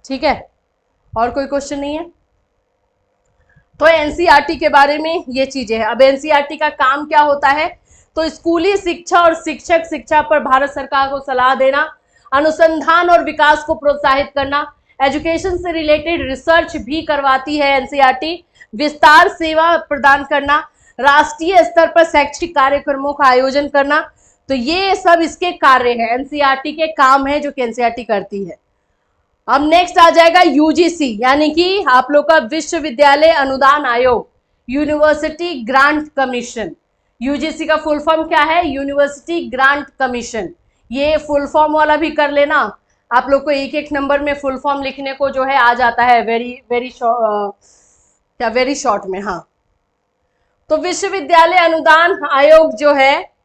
ठीक है, और कोई क्वेश्चन नहीं है? तो NCERT के बारे में ये चीजें हैं। अब NCERT का काम क्या होता है? तो स्कूली शिक्षा और शिक्षक शिक्षा पर भारत सरकार को सलाह देना, अनुसंधान और विकास को प्रोत्साहित करना, एजुकेशन से रिलेटेड रिसर्च भी करवाती है NCERT, विस्तार सेवा प्रदान करना, राष्ट्रीय स्तर पर शैक्षिक कार्यक्रमों का आयोजन करना। तो ये सब इसके कार्य है, NCERT के काम है जो कि NCERT करती है। अब नेक्स्ट आ जाएगा UGC, यानी कि आप लोग का विश्वविद्यालय अनुदान आयोग, यूनिवर्सिटी ग्रांट कमीशन। UGC का फुल फॉर्म क्या है? University grant commission. ये फुल फॉर्म वाला भी कर लेना, आप लोग को 1-1 नंबर में फुल फॉर्म लिखने को जो है आ जाता है, वेरी शॉर्ट में। हाँ, तो विश्वविद्यालय अनुदान आयोग जो है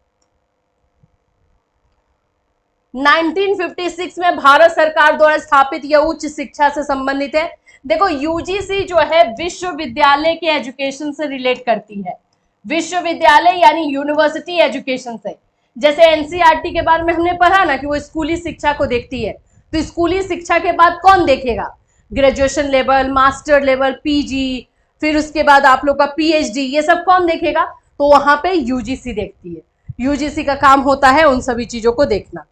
1956 में भारत सरकार द्वारा स्थापित यह उच्च शिक्षा से संबंधित है। देखो, UGC जो है विश्वविद्यालय के एजुकेशन से रिलेट करती है, विश्वविद्यालय यानी यूनिवर्सिटी एजुकेशन से। जैसे NCERT के बारे में हमने पढ़ा ना कि वो स्कूली शिक्षा को देखती है, तो स्कूली शिक्षा के बाद कौन देखेगा? Graduation level, master level, PG, फिर उसके बाद आप लोग का PhD, ये सब कौन देखेगा? तो वहां पे UGC देखती है। UGC का काम होता है उन सभी चीजों को देखना।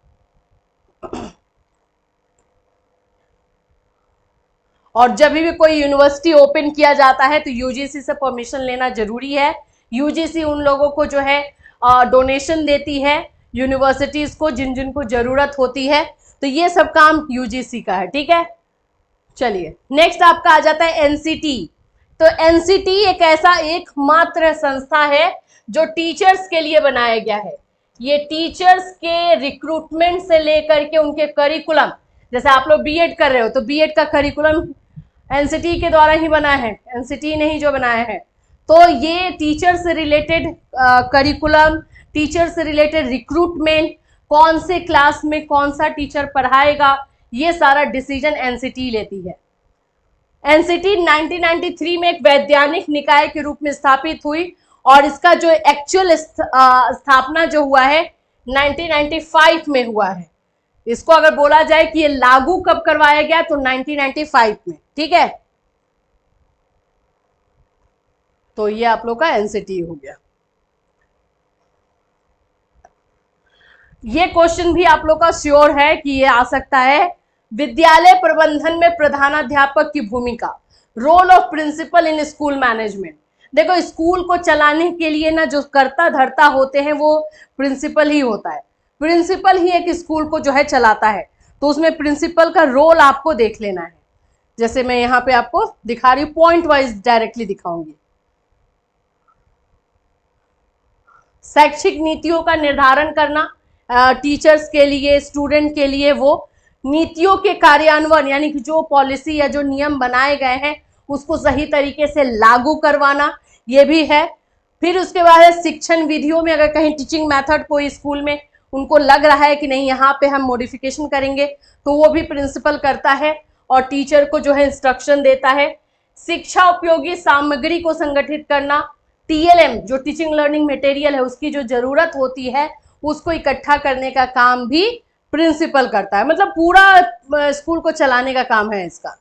और जब भी कोई यूनिवर्सिटी ओपन किया जाता है तो UGC से परमिशन लेना जरूरी है। UGC उन लोगों को जो है डोनेशन देती है यूनिवर्सिटीज को, जिन जिन को जरूरत होती है। तो ये सब काम UGC का है, ठीक है। चलिए नेक्स्ट आपका आ जाता है NCT, तो एनसीटी एक ऐसा एकमात्र संस्था है जो टीचर्स के लिए बनाया गया है। ये टीचर्स के रिक्रूटमेंट से लेकर के उनके करिकुलम, जैसे आप लोग बीएड कर रहे हो तो बीएड का करिकुलम एनसीटी के द्वारा ही बना है, एनसीटी ने ही जो बनाया है। तो ये टीचर से रिलेटेड करिकुलम, टीचर से रिलेटेड रिक्रूटमेंट, कौन से क्लास में कौन सा टीचर पढ़ाएगा, ये सारा डिसीजन एनसीटी लेती है। एनसीटी 1993 में एक वैधानिक निकाय के रूप में स्थापित हुई और इसका जो एक्चुअल स्थापना जो हुआ है 1995 में हुआ है। इसको अगर बोला जाए कि ये लागू कब करवाया गया तो 1995 में, ठीक है। तो ये आप लोग का एनसीटी हो गया। ये क्वेश्चन भी आप लोग का श्योर है कि ये आ सकता है। विद्यालय प्रबंधन में प्रधानाध्यापक की भूमिका, role of principal in school management. देखो, स्कूल को चलाने के लिए ना जो करता धरता होते हैं वो प्रिंसिपल ही होता है। प्रिंसिपल ही एक स्कूल को जो है चलाता है, तो उसमें प्रिंसिपल का रोल आपको देख लेना है। जैसे मैं यहाँ पे आपको दिखा रही हूँ, पॉइंट वाइज डायरेक्टली दिखाऊंगी। शैक्षिक नीतियों का निर्धारण करना, टीचर्स के लिए, स्टूडेंट के लिए, वो नीतियों के कार्यान्वयन यानी कि जो पॉलिसी या जो नियम बनाए गए हैं उसको सही तरीके से लागू करवाना, ये भी है। फिर उसके बाद है शिक्षण विधियों में, अगर कहीं टीचिंग मेथड कोई स्कूल में उनको लग रहा है कि नहीं यहाँ पे हम मॉडिफिकेशन करेंगे तो वो भी प्रिंसिपल करता है और टीचर को जो है इंस्ट्रक्शन देता है। शिक्षा उपयोगी सामग्री को संगठित करना, टीएलएम जो टीचिंग लर्निंग मटेरियल है उसकी जो जरूरत होती है उसको इकट्ठा करने का काम भी प्रिंसिपल करता है। मतलब पूरा स्कूल को चलाने का काम है इसका।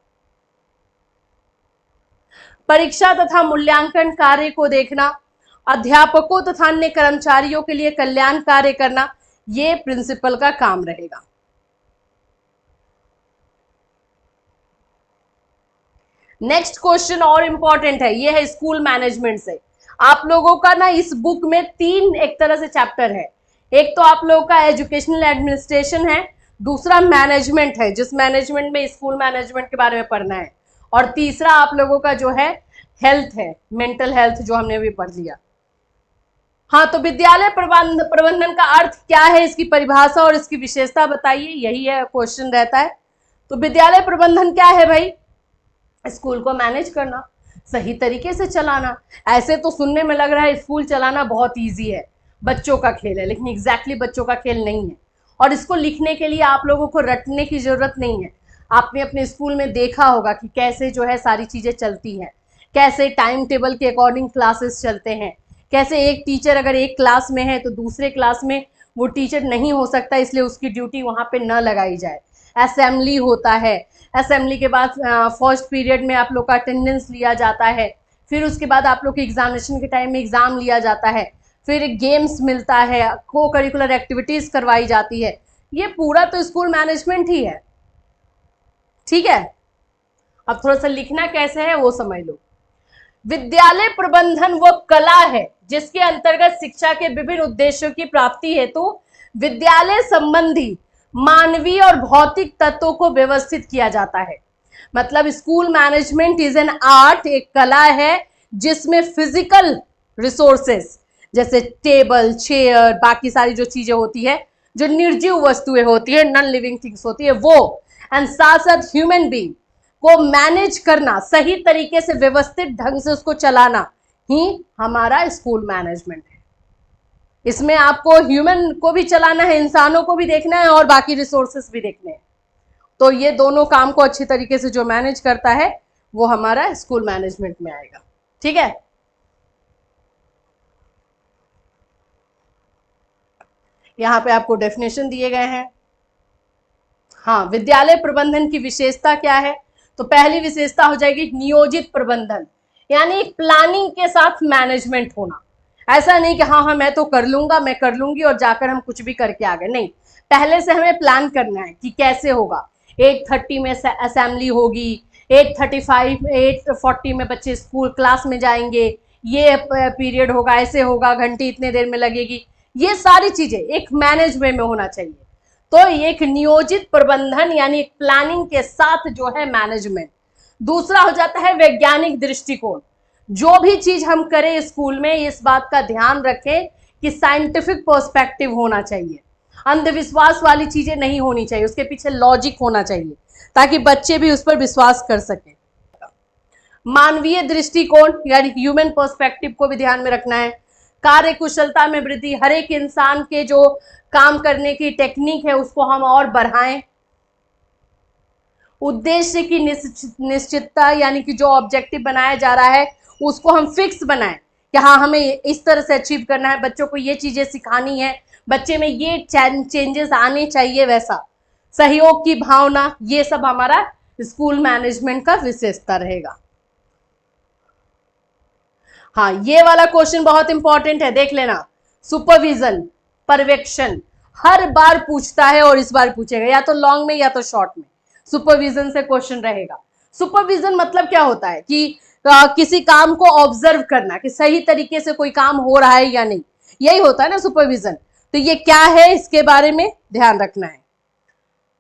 परीक्षा तथा मूल्यांकन कार्य को देखना, अध्यापकों तथा अन्य कर्मचारियों के लिए कल्याण कार्य करना, ये प्रिंसिपल का काम रहेगा। नेक्स्ट क्वेश्चन और इंपॉर्टेंट है, ये है स्कूल मैनेजमेंट से। आप लोगों का ना इस बुक में 3 एक तरह से चैप्टर है। एक तो आप लोगों का एजुकेशनल एडमिनिस्ट्रेशन है, दूसरा मैनेजमेंट है जिस मैनेजमेंट में स्कूल मैनेजमेंट के बारे में पढ़ना है, और तीसरा आप लोगों का जो है हेल्थ है, मेंटल हेल्थ, जो हमने अभी पढ़ लिया। हाँ, तो विद्यालय प्रबंधन का अर्थ क्या है, इसकी परिभाषा और इसकी विशेषता बताइए, यही है क्वेश्चन रहता है। तो विद्यालय प्रबंधन क्या है भाई? स्कूल को मैनेज करना, सही तरीके से चलाना। ऐसे तो सुनने में लग रहा है स्कूल चलाना बहुत ईजी है, बच्चों का खेल है, लेकिन एग्जैक्टली बच्चों का खेल नहीं है। और इसको लिखने के लिए आप लोगों को रटने की जरूरत नहीं है। आपने अपने स्कूल में देखा होगा कि कैसे जो है सारी चीजें चलती हैं, कैसे टाइम टेबल के अकॉर्डिंग क्लासेस चलते हैं, कैसे एक टीचर अगर एक क्लास में है तो दूसरे क्लास में वो टीचर नहीं हो सकता, इसलिए उसकी ड्यूटी वहाँ पे न लगाई जाए। असेंबली होता है, असेंबली के बाद फर्स्ट पीरियड में आप लोग का अटेंडेंस लिया जाता है, फिर उसके बाद आप लोग के एग्जामिनेशन के टाइम में एग्जाम लिया जाता है, फिर गेम्स मिलता है, को करिकुलर एक्टिविटीज करवाई जाती है। ये पूरा तो स्कूल मैनेजमेंट ही है, ठीक है। अब थोड़ा सा लिखना कैसे है वो समझ लो। विद्यालय प्रबंधन वो कला है जिसके अंतर्गत शिक्षा के विभिन्न उद्देश्यों की प्राप्ति हेतु विद्यालय संबंधी मानवीय और भौतिक तत्वों को व्यवस्थित किया जाता है। मतलब school management is an art, एक कला है जिसमें फिजिकल रिसोर्सेस जैसे टेबल, चेयर, बाकी सारी जो चीजें होती है, जो निर्जीव वस्तुएं होती है, नॉन लिविंग थिंग्स होती है वो, एंड साथ साथ ह्यूमन बीइंग को मैनेज करना, सही तरीके से व्यवस्थित ढंग से उसको चलाना ही हमारा स्कूल मैनेजमेंट है। इसमें आपको ह्यूमन को भी चलाना है, इंसानों को भी देखना है और बाकी रिसोर्सेस भी देखने हैं। तो ये दोनों काम को अच्छी तरीके से जो मैनेज करता है वो हमारा स्कूल मैनेजमेंट में आएगा, ठीक है। यहाँ पे आपको डेफिनेशन दिए गए हैं। हाँ, विद्यालय प्रबंधन की विशेषता क्या है? तो पहली विशेषता हो जाएगी नियोजित प्रबंधन, यानी प्लानिंग के साथ मैनेजमेंट होना। ऐसा नहीं कि हाँ मैं तो कर लूंगा, मैं कर लूंगी और जाकर हम कुछ भी करके आ गए, नहीं। पहले से हमें प्लान करना है कि कैसे होगा। 8:30 में असेंबली होगी, 8:35 8:40 में बच्चे स्कूल क्लास में जाएंगे, ये पीरियड होगा, ऐसे होगा, घंटी इतने देर में लगेगी। ये सारी चीजें एक मैनेज वे में होना चाहिए। तो एक नियोजित प्रबंधन यानी एक प्लानिंग के साथ जो है मैनेजमेंट। दूसरा हो जाता है वैज्ञानिक दृष्टिकोण। जो भी चीज हम करें स्कूल में इस बात का ध्यान रखें कि साइंटिफिक पर्सपेक्टिव होना चाहिए, अंधविश्वास वाली चीजें नहीं होनी चाहिए, उसके पीछे लॉजिक होना चाहिए ताकि बच्चे भी उस पर विश्वास कर सके। मानवीय दृष्टिकोण यानी ह्यूमन पर्सपेक्टिव को भी ध्यान में रखना है। कार्य कुशलता में वृद्धि, हर एक इंसान के जो काम करने की टेक्निक है उसको हम और बढ़ाएं। उद्देश्य की निश्चितता यानी कि जो ऑब्जेक्टिव बनाया जा रहा है उसको हम फिक्स बनाएं कि हाँ हमें इस तरह से अचीव करना है, बच्चों को ये चीजें सिखानी है, बच्चे में ये चेंजेस आने चाहिए, वैसा सहयोग की भावना, ये सब हमारा स्कूल मैनेजमेंट का विशेषता रहेगा। हाँ, ये वाला क्वेश्चन बहुत इंपॉर्टेंट है, देख लेना। सुपरविजन, पर्यवेक्षण हर बार पूछता है और इस बार पूछेगा, या तो लॉन्ग में या तो शॉर्ट में सुपरविजन से क्वेश्चन रहेगा। सुपरविजन मतलब क्या होता है कि किसी काम को ऑब्जर्व करना कि सही तरीके से कोई काम हो रहा है या नहीं, यही होता है ना सुपरविजन। तो ये क्या है इसके बारे में ध्यान रखना है।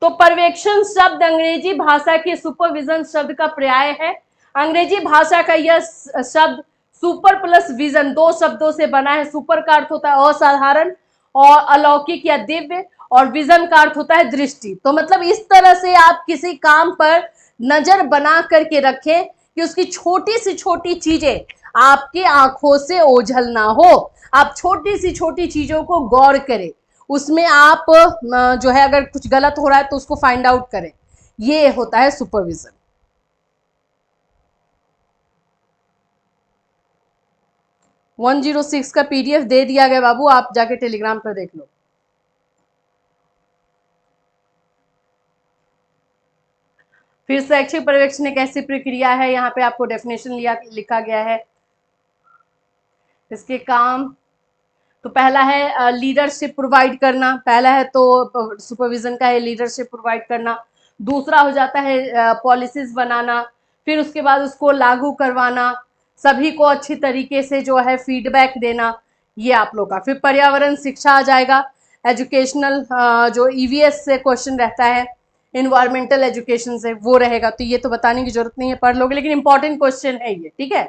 तो पर्यवेक्षण शब्द अंग्रेजी भाषा के सुपरविजन शब्द का पर्याय है। अंग्रेजी भाषा का यह शब्द सुपर प्लस विजन, दो शब्दों से बना है। सुपर का अर्थ होता है असाधारण और अलौकिक या दिव्य, और विजन का अर्थ होता है दृष्टि। तो मतलब इस तरह से आप किसी काम पर नजर बना करके रखें कि उसकी छोटी सी छोटी चीजें आपकी आंखों से ओझल ना हो। आप छोटी सी छोटी चीजों को गौर करें, उसमें आप जो है अगर कुछ गलत हो रहा है तो उसको फाइंड आउट करें, ये होता है सुपरविजन। वन 106 का पीडीएफ दे दिया गया बाबू, आप जाके टेलीग्राम पर देख लो। फिर शैक्षिक पर्यवेक्षण एक ऐसी प्रक्रिया है, यहाँ पे आपको डेफिनेशन लिखा गया है इसके काम। तो पहला है लीडरशिप प्रोवाइड करना, पहला है तो सुपरविजन का है लीडरशिप प्रोवाइड करना। दूसरा हो जाता है पॉलिसीज बनाना, फिर उसके बाद उसको लागू करवाना, सभी को अच्छी तरीके से जो है फीडबैक देना, ये आप लोग का। फिर पर्यावरण शिक्षा आ जाएगा, एजुकेशनल जो ईवीएस से क्वेश्चन रहता है, इन्वायरमेंटल एजुकेशन से वो रहेगा। तो ये तो बताने की जरूरत नहीं है, पढ़ लोगे, लेकिन इंपॉर्टेंट क्वेश्चन है ये, ठीक है।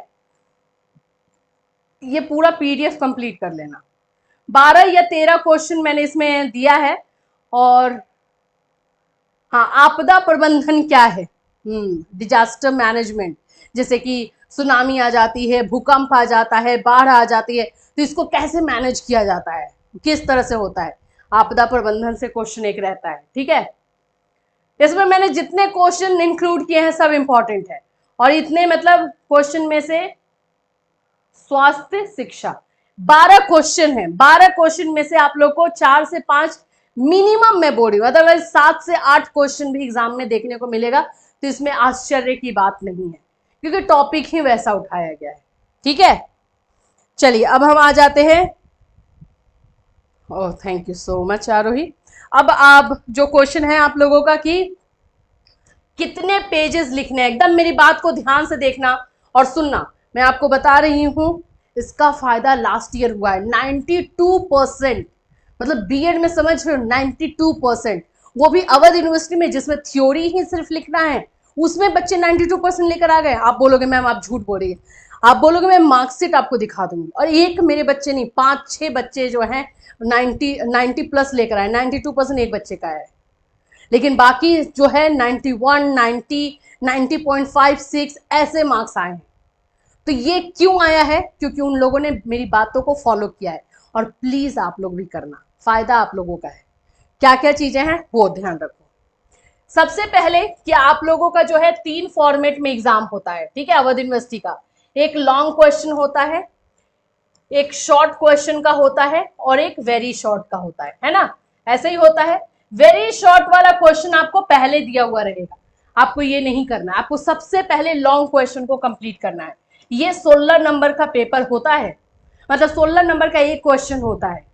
ये पूरा पीडीएफ कंप्लीट कर लेना। 12 या 13 क्वेश्चन मैंने इसमें दिया है। और हाँ, आपदा प्रबंधन क्या है, डिजास्टर मैनेजमेंट, जैसे कि सुनामी आ जाती है, भूकंप आ जाता है, बाढ़ आ जाती है, तो इसको कैसे मैनेज किया जाता है, किस तरह से होता है, आपदा प्रबंधन से क्वेश्चन एक रहता है, ठीक है। इसमें मैंने जितने क्वेश्चन इंक्लूड किए हैं सब इंपॉर्टेंट है, और इतने मतलब क्वेश्चन में से स्वास्थ्य शिक्षा 12 क्वेश्चन है। 12 क्वेश्चन में से आप लोग को 4 से 5 मिनिमम मैं बोल रही हूँ, अदरवाइज 7 से 8 क्वेश्चन भी एग्जाम में देखने को मिलेगा। तो इसमें आश्चर्य की बात नहीं है, क्योंकि टॉपिक ही वैसा उठाया गया है, ठीक है। चलिए अब हम आ जाते हैं। Oh thank you so much Aarohi. अब आप जो क्वेश्चन है आप लोगों का कि कितने पेजेस लिखने हैं, एकदम मेरी बात को ध्यान से देखना और सुनना। मैं आपको बता रही हूं इसका फायदा लास्ट ईयर हुआ है। 92%, मतलब बीएड में समझ रहे हो 92%, वो भी अवध यूनिवर्सिटी में जिसमें थ्योरी ही सिर्फ लिखना है, उसमें बच्चे 92% लेकर आ गए। आप बोलोगे मैम आप झूठ बोल रही है, आप बोलोगे मैं मार्कशीट आपको दिखा दूंगी। और एक मेरे बच्चे नहीं, 5-6 बच्चे जो हैं 90 प्लस लेकर आए। 92% एक बच्चे का है, लेकिन बाकी जो है 91, 90, 90.56 ऐसे मार्क्स आए हैं। तो ये क्यों आया है? क्योंकि उन लोगों ने मेरी बातों को फॉलो किया है। और प्लीज आप लोग भी करना, फायदा आप लोगों का है। क्या क्या चीजें हैं वो ध्यान रखो। सबसे पहले कि आप लोगों का जो है 3 फॉर्मेट में एग्जाम होता है, ठीक है, अवध यूनिवर्सिटी का। एक लॉन्ग क्वेश्चन होता है, एक शॉर्ट क्वेश्चन का होता है, और एक वेरी शॉर्ट का होता है ना, ऐसे ही होता है। वेरी शॉर्ट वाला क्वेश्चन आपको पहले दिया हुआ रहेगा, आपको ये नहीं करना है, आपको सबसे पहले लॉन्ग क्वेश्चन को कंप्लीट करना है। ये 16 नंबर का पेपर होता है, मतलब 16 नंबर का एक क्वेश्चन होता है।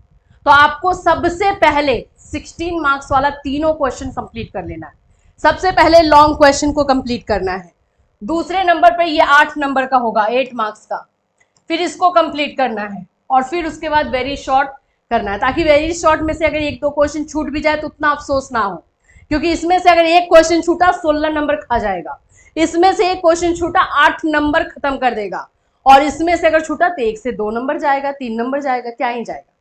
तो आपको सबसे पहले 16 मार्क्स वाला तीनों क्वेश्चन कंप्लीट कर लेना है। सबसे पहले लॉन्ग क्वेश्चन को कंप्लीट करना है। दूसरे नंबर पे ये 8 नंबर का होगा, 8 मार्क्स का, फिर इसको कंप्लीट करना है। और फिर उसके बाद वेरी शॉर्ट करना है, ताकि वेरी शॉर्ट में से अगर 1-2 क्वेश्चन छूट भी जाए तो उतना अफसोस ना हो, क्योंकि इसमें से अगर एक क्वेश्चन छूटा 16 नंबर खा जाएगा, इसमें से एक क्वेश्चन छूटा 8 नंबर खत्म कर देगा। और इसमें से अगर छूटा तो 1 से 2 नंबर जाएगा, 3 नंबर जाएगा, क्या ही जाएगा।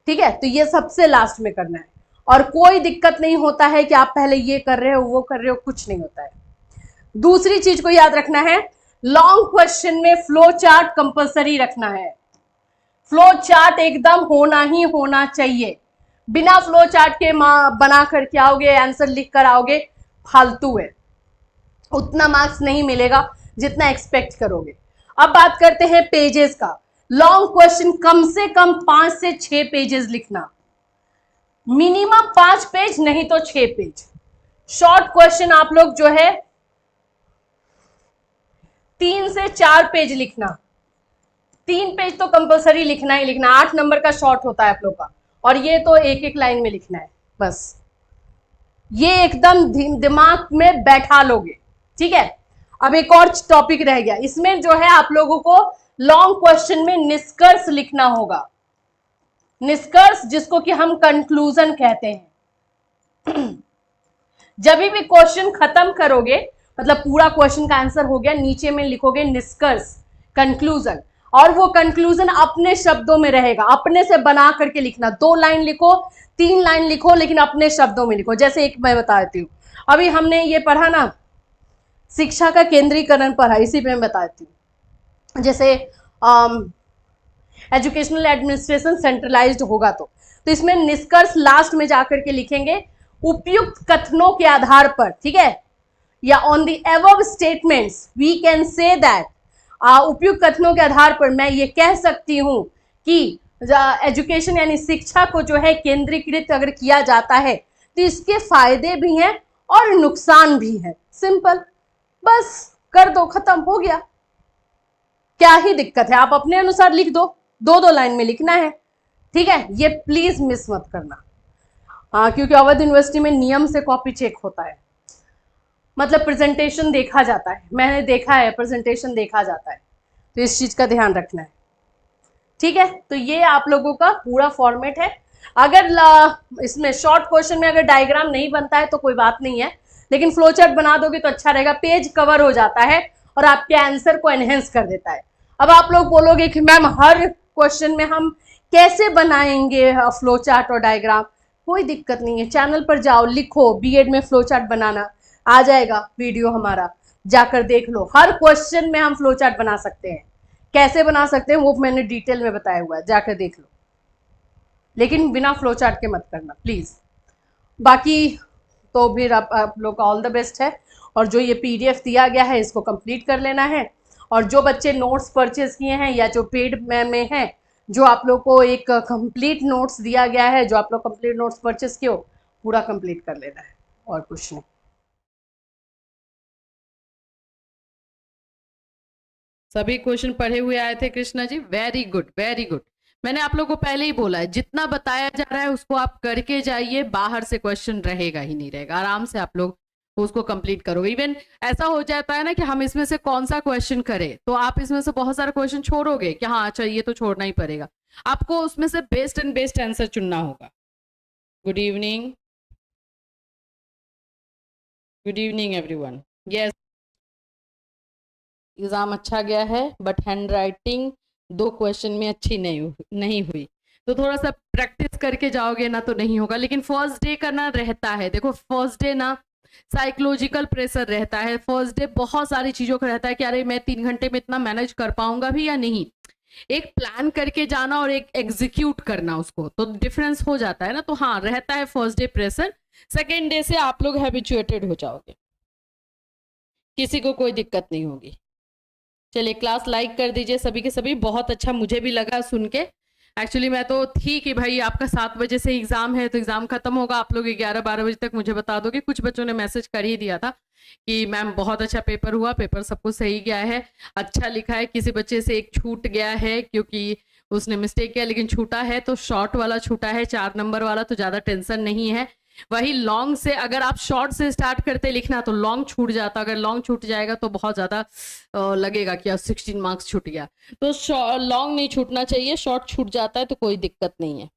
ठीक है, तो ये सबसे लास्ट में करना है और कोई दिक्कत नहीं होता है कि आप पहले ये कर रहे हो वो कर रहे हो, कुछ नहीं होता है। दूसरी चीज को याद रखना है, लॉन्ग क्वेश्चन में फ्लो चार्ट कंपलसरी रखना है। फ्लो चार्ट एकदम होना ही होना चाहिए। बिना फ्लो चार्ट के बना करके आओगे, आंसर लिख कर आओगे, फालतू है, उतना मार्क्स नहीं मिलेगा जितना एक्सपेक्ट करोगे। अब बात करते हैं पेजेस का। लॉन्ग क्वेश्चन कम से कम 5 से 6 पेजेस लिखना, मिनिमम 5 पेज नहीं तो 6 पेज। शॉर्ट क्वेश्चन आप लोग जो है 3 से 4 पेज लिखना, 3 पेज तो कंपलसरी लिखना ही लिखना। 8 नंबर का शॉर्ट होता है आप लोग का, और ये तो एक एक लाइन में लिखना है बस। ये एकदम दिमाग में बैठा लोगे, ठीक है। अब एक और टॉपिक रह गया, इसमें जो है आप लोगों को लॉन्ग क्वेश्चन में निष्कर्ष लिखना होगा। निष्कर्ष जिसको कि हम कंक्लूजन कहते हैं। जब भी क्वेश्चन खत्म करोगे, मतलब पूरा क्वेश्चन का आंसर हो गया, नीचे में लिखोगे निष्कर्ष, कंक्लूजन, और वो कंक्लूजन अपने शब्दों में रहेगा, अपने से बना करके लिखना। 2 लाइन लिखो, 3 लाइन लिखो, लेकिन अपने शब्दों में लिखो। जैसे एक मैं बता देती हूँ, अभी हमने ये पढ़ा ना, शिक्षा का केंद्रीकरण पढ़ा, इसी पे मैं बताती हूँ। जैसे एजुकेशनल एडमिनिस्ट्रेशन सेंट्रलाइज्ड होगा तो इसमें निष्कर्ष लास्ट में जाकर के लिखेंगे, उपयुक्त कथनों के आधार पर, ठीक है, या on the above statements we can say that, उपयुक्त कथनों के आधार पर मैं ये कह सकती हूं कि एजुकेशन यानी शिक्षा को जो है केंद्रीकृत अगर किया जाता है तो इसके फायदे भी हैं और नुकसान भी हैं। सिंपल, बस कर दो, खत्म हो गया। क्या ही दिक्कत है, आप अपने अनुसार लिख दो, 2-2 लाइन में लिखना है, ठीक है। ये प्लीज मिस मत करना, क्योंकि अवध यूनिवर्सिटी में नियम से कॉपी चेक होता है, मतलब प्रेजेंटेशन देखा जाता है, मैंने देखा है प्रेजेंटेशन देखा जाता है, तो इस चीज का ध्यान रखना है, ठीक है। तो ये आप लोगों का पूरा फॉर्मेट है। अगर इसमें शॉर्ट क्वेश्चन में अगर डायग्राम नहीं बनता है तो कोई बात नहीं है, लेकिन फ्लो चार्ट बना दोगे तो अच्छा रहेगा, पेज कवर हो जाता है और आपके आंसर को एनहेंस कर देता है। अब आप लोग बोलोगे कि मैम हर क्वेश्चन में हम कैसे बनाएंगे फ्लो चार्ट और डायग्राम? कोई दिक्कत नहीं है, चैनल पर जाओ, लिखो बीएड में फ्लो चार्ट बनाना, आ जाएगा वीडियो हमारा, जाकर देख लो। हर क्वेश्चन में हम फ्लो चार्ट बना सकते हैं, कैसे बना सकते हैं वो मैंने डिटेल में बताया हुआ है, जाकर देख लो, लेकिन बिना फ्लो चार्ट के मत करना प्लीज। बाकी तो फिर आप लोग का ऑल द बेस्ट है, और जो ये पीडीएफ दिया गया है इसको कंप्लीट कर लेना है, और जो बच्चे नोट्स परचेज किए हैं या जो पेड में हैं, जो आप लोग को एक कंप्लीट नोट्स दिया गया है, जो आप लोग कंप्लीट नोट्स परचेज किए हो, पूरा कंप्लीट कर लेना है, और कुछ नहीं। सभी क्वेश्चन पढ़े हुए आए थे Krishna ji, very good very good. मैंने आप लोगों को पहले ही बोला है, जितना बताया जा रहा है उसको आप करके जाइए, बाहर से क्वेश्चन रहेगा ही नहीं रहेगा, आराम से आप लोग उसको कंप्लीट करोगे। इवन ऐसा हो जाता है ना कि हम इसमें से कौन सा क्वेश्चन करें, तो आप इसमें से बहुत सारे क्वेश्चन छोड़ोगे कि हाँ अच्छा ये तो छोड़ना ही पड़ेगा, आपको उसमें से बेस्ट एंड बेस्ट आंसर चुनना होगा। Good evening, good evening everyone. Yes, exam अच्छा गया है, बट हैंड राइटिंग 2 क्वेश्चन में अच्छी नहीं हुई, तो थोड़ा सा प्रैक्टिस करके जाओगे ना तो नहीं होगा। लेकिन फर्स्ट डे का ना रहता है, देखो फर्स्ट डे ना साइकोलॉजिकल प्रेशर रहता है, फर्स्ट डे बहुत सारी चीजों का रहता है कि अरे मैं 3 घंटे में इतना मैनेज कर पाऊंगा भी या नहीं। एक प्लान करके जाना और एक एग्जीक्यूट करना, उसको तो डिफरेंस हो जाता है ना। तो हाँ रहता है first day pressure, second day से आप लोग हैबिचुएटेड हो जाओगे, किसी को कोई दिक्कत नहीं होगी। चलिए क्लास लाइक कर दीजिए सभी के सभी, बहुत अच्छा मुझे भी लगा सुन के। एक्चुअली मैं तो थी कि भाई आपका 7 बजे से एग्जाम है तो एग्जाम खत्म होगा, आप लोग 11-12 बजे तक मुझे बता दोगे। कुछ बच्चों ने मैसेज कर ही दिया था कि मैम बहुत अच्छा पेपर हुआ, पेपर सबको सही गया है, अच्छा लिखा है। किसी बच्चे से एक छूट गया है क्योंकि उसने मिस्टेक किया, लेकिन छूटा है तो शॉर्ट वाला छूटा है, 4 नंबर वाला, तो ज्यादा टेंशन नहीं है। वही लॉन्ग से अगर आप शॉर्ट से स्टार्ट करते लिखना तो लॉन्ग छूट जाता, अगर लॉन्ग छूट जाएगा तो बहुत ज्यादा लगेगा कि 16 मार्क्स छूट गया। तो लॉन्ग नहीं छूटना चाहिए, शॉर्ट छूट जाता है तो कोई दिक्कत नहीं है।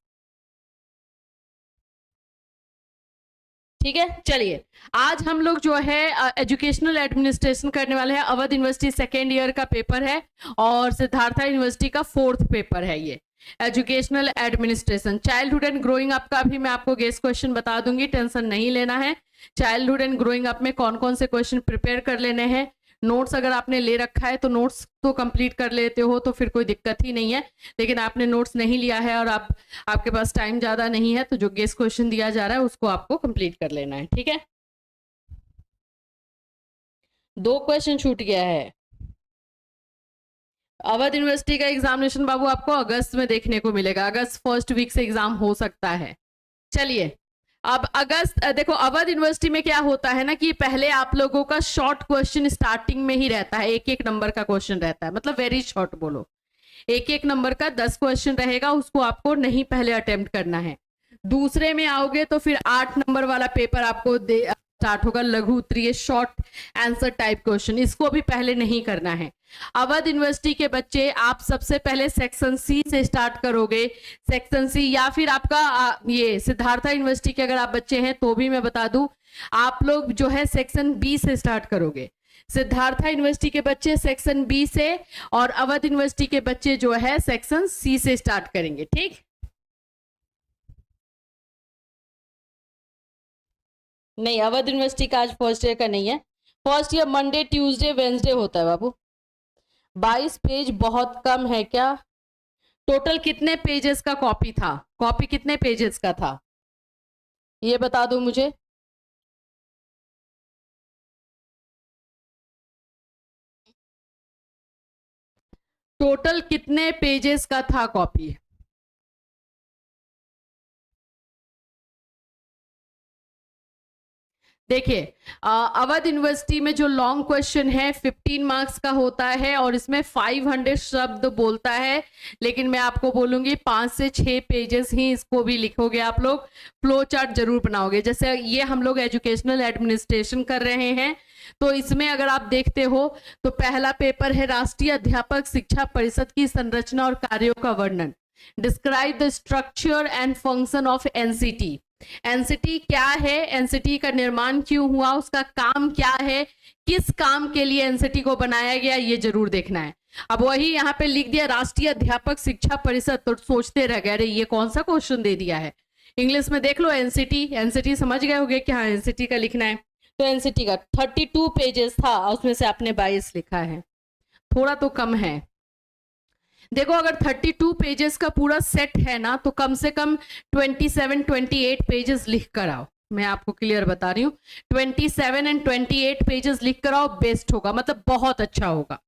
ठीक है। चलिए आज हम लोग जो है एजुकेशनल एडमिनिस्ट्रेशन करने वाले हैं। अवध यूनिवर्सिटी सेकेंड ईयर का पेपर है और सिद्धार्था यूनिवर्सिटी का 4th पेपर है ये educational administration. Childhood and growing up का भी मैं आपको गेस्ट क्वेश्चन बता दूंगी, टेंशन नहीं लेना है। चाइल्डहुड एंड ग्रोइंग अप में कौन कौन से क्वेश्चन प्रिपेयर कर लेने हैं। नोट्स अगर आपने ले रखा है तो नोट्स तो कंप्लीट कर लेते हो तो फिर कोई दिक्कत ही नहीं है, लेकिन आपने नोट्स नहीं लिया है और आपके पास टाइम ज्यादा नहीं है तो जो गेस्ट क्वेश्चन दिया जा रहा है उसको आपको कंप्लीट कर लेना है। ठीक है, 2 क्वेश्चन छूट गया है। अवध यूनिवर्सिटी का एग्जामिनेशन बाबू आपको अगस्त में देखने को मिलेगा, अगस्त फर्स्ट वीक से एग्जाम हो सकता है। चलिए अब अगस्त देखो अवध यूनिवर्सिटी में क्या होता है ना कि पहले आप लोगों का शॉर्ट क्वेश्चन स्टार्टिंग में ही रहता है, 1-1 नंबर का क्वेश्चन रहता है, मतलब वेरी शॉर्ट बोलो 1-1 नंबर का 10 क्वेश्चन रहेगा, उसको आपको नहीं पहले अटेम्प्ट करना है। दूसरे में आओगे तो फिर 8 नंबर वाला पेपर आपको स्टार्ट होगा, लघु उत्तरीय शॉर्ट आंसर टाइप क्वेश्चन, इसको भी पहले नहीं करना है। अवध यूनिवर्सिटी के बच्चे आप सबसे पहले सेक्शन सी से स्टार्ट करोगे, सेक्शन सी, या फिर आपका ये सिद्धार्था यूनिवर्सिटी के अगर आप बच्चे हैं तो भी मैं बता दूं आप लोग जो है सेक्शन बी से स्टार्ट करोगे। सिद्धार्था यूनिवर्सिटी के बच्चे सेक्शन बी से और अवध यूनिवर्सिटी के बच्चे जो है सेक्शन सी से स्टार्ट करेंगे। ठीक, नहीं अवध यूनिवर्सिटी का आज फर्स्ट ईयर का नहीं है, first year Monday Tuesday Wednesday होता है बाबू। 22 पेज बहुत कम है क्या? टोटल कितने पेजेस का कॉपी था? कॉपी कितने पेजेस का था ये बता दो मुझे। टोटल कितने पेजेस का था कॉपी? देखिए अवध यूनिवर्सिटी में जो लॉन्ग क्वेश्चन है 15 मार्क्स का होता है और इसमें 500 शब्द बोलता है, लेकिन मैं आपको बोलूंगी 5 से 6 पेजेस ही इसको भी लिखोगे आप लोग, फ्लो चार्ट जरूर बनाओगे। जैसे ये हम लोग एजुकेशनल एडमिनिस्ट्रेशन कर रहे हैं तो इसमें अगर आप देखते हो तो पहला पेपर है राष्ट्रीय अध्यापक शिक्षा परिषद की संरचना और कार्यों का वर्णन, describe the structure and function of NCT. NCT क्या है, एनसीटी का निर्माण क्यों हुआ, उसका काम क्या है, किस काम के लिए एनसीटी को बनाया गया, ये जरूर देखना है। अब वही यहाँ पे लिख दिया राष्ट्रीय अध्यापक शिक्षा परिषद, तो सोचते रह गए अरे ये कौन सा क्वेश्चन दे दिया है। इंग्लिश में देख लो एनसीटी, एनसीटी समझ गए होंगे कि हाँ एनसीटी का लिखना है। तो एनसीटी का 32 पेजेस था, उसमें से आपने 22 लिखा है, थोड़ा तो कम है। देखो अगर 32 पेजेस का पूरा सेट है ना तो कम से कम 27-28 पेजेस लिख कर आओ, मैं आपको क्लियर बता रही हूँ 27 एंड 28 पेजेस लिख कर आओ, बेस्ट होगा, मतलब बहुत अच्छा होगा।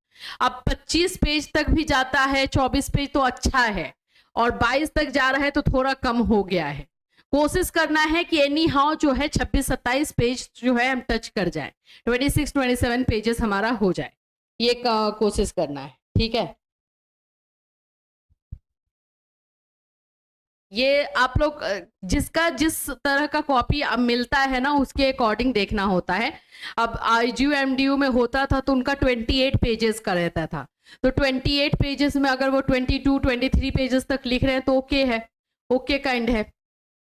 अब 25 पेज तक भी जाता है, 24 पेज तो अच्छा है, और 22 तक जा रहा है तो थोड़ा कम हो गया है। कोशिश करना है कि एनी हाउ जो है 26-27 पेज जो है हम टच कर जाए, 26-27 पेजेस हमारा हो जाए, ये कोशिश करना है। ठीक है, ये आप लोग जिसका जिस तरह का कॉपी अब मिलता है ना उसके अकॉर्डिंग देखना होता है। अब आईजीयू एमडीयू में होता था तो उनका 28 पेजेस का रहता था, तो 28 पेजेस में अगर वो 22-23 पेजेस तक लिख रहे हैं तो ओके है, ओके काइंड है।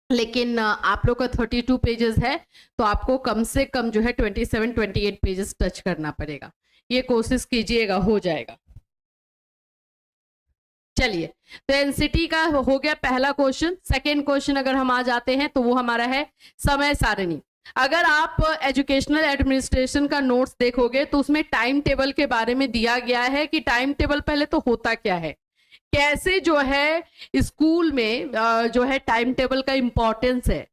लेकिन आप लोग का 32 पेजेस है तो आपको कम से कम जो है 27-28 पेजेस टच करना पड़ेगा, ये कोशिश कीजिएगा, हो जाएगा। चलिए तो एनसीटी का हो गया पहला क्वेश्चन। सेकेंड क्वेश्चन अगर हम आ जाते हैं तो वो हमारा है समय सारणी। अगर आप एजुकेशनल एडमिनिस्ट्रेशन का नोट्स देखोगे तो उसमें टाइम टेबल के बारे में दिया गया है कि टाइम टेबल पहले तो होता क्या है, कैसे जो है स्कूल में जो है टाइम टेबल का इंपॉर्टेंस है,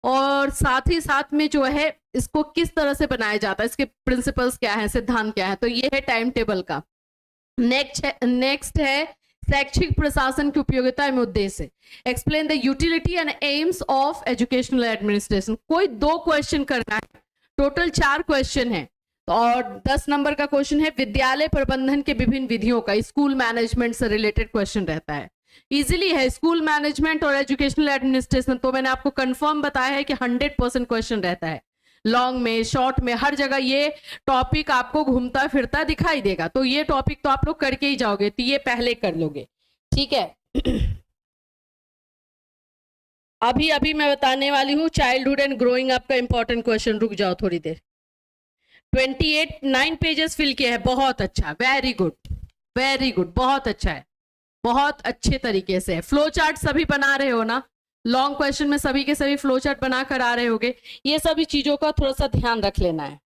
और साथ ही साथ में जो है इसको किस तरह से बनाया जाता है, इसके प्रिंसिपल्स क्या है, सिद्धांत क्या है, तो ये है टाइम टेबल का। नेक्स्ट है शैक्षिक प्रशासन की उपयोगिता एवं उद्देश्य, explain the utility and AIIMS of educational administration. कोई 2 क्वेश्चन करना है, टोटल 4 क्वेश्चन है, और 10 नंबर का क्वेश्चन है विद्यालय प्रबंधन के विभिन्न विधियों का, स्कूल मैनेजमेंट से रिलेटेड क्वेश्चन रहता है। इजीली है, स्कूल मैनेजमेंट और एजुकेशनल एडमिनिस्ट्रेशन तो मैंने आपको कंफर्म बताया है कि 100% क्वेश्चन रहता है, लॉन्ग में शॉर्ट में हर जगह ये टॉपिक आपको घूमता फिरता दिखाई देगा, तो ये टॉपिक तो आप लोग करके ही जाओगे, तो ये पहले कर लोगे। ठीक है अभी अभी मैं बताने वाली हूँ चाइल्डहुड एंड ग्रोइंग अप का इंपॉर्टेंट क्वेश्चन। रुक जाओ थोड़ी देर। 28 9 पेजेस फिल किए हैं, बहुत अच्छा, वेरी गुड, वेरी गुड, बहुत अच्छा है, बहुत अच्छे तरीके से। फ्लो चार्ट सभी बना रहे हो ना? लॉन्ग क्वेश्चन में सभी के सभी फ्लो चार्ट बना कर आ रहे होगे। ये सभी चीजों का थोड़ा सा ध्यान रख लेना है।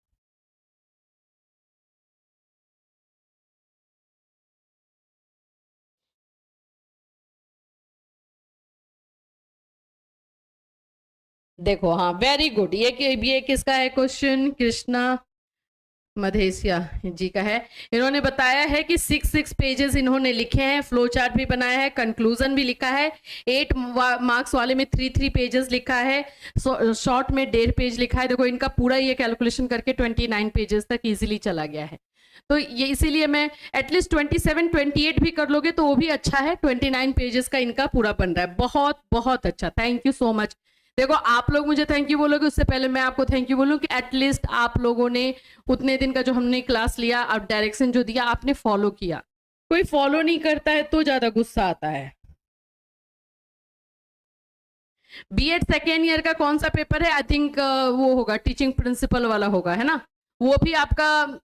देखो, हाँ, वेरी गुड। ये किसका है क्वेश्चन? कृष्णा मधेसिया जी का है। इन्होंने बताया है कि 6 पेजेस इन्होंने लिखे हैं, फ्लो चार्ट भी बनाया है, कंक्लूजन भी लिखा है, 8 मार्क्स वाले में 3 पेजेस लिखा है, शॉर्ट में 1.5 पेज लिखा है। देखो, इनका पूरा ये कैलकुलेशन करके 29 पेजेस तक इजीली चला गया है। तो ये इसीलिए मैं एटलीस्ट 27 28 भी कर लोगे तो वो भी अच्छा है। 29 पेजेस का इनका पूरा बन रहा है, बहुत बहुत अच्छा। Thank you so much. देखो, आप लोग मुझे थैंक यू बोलोगे, उससे पहले मैं आपको थैंक यू बोलूं कि एटलीस्ट आप लोगों ने उतने दिन का जो हमने क्लास लिया और डायरेक्शन जो दिया आपने फॉलो किया। कोई फॉलो नहीं करता है तो ज्यादा गुस्सा आता है। बीएड सेकेंड ईयर का कौन सा पेपर है? आई थिंक वो होगा, टीचिंग प्रिंसिपल वाला होगा, है ना? वो भी आपका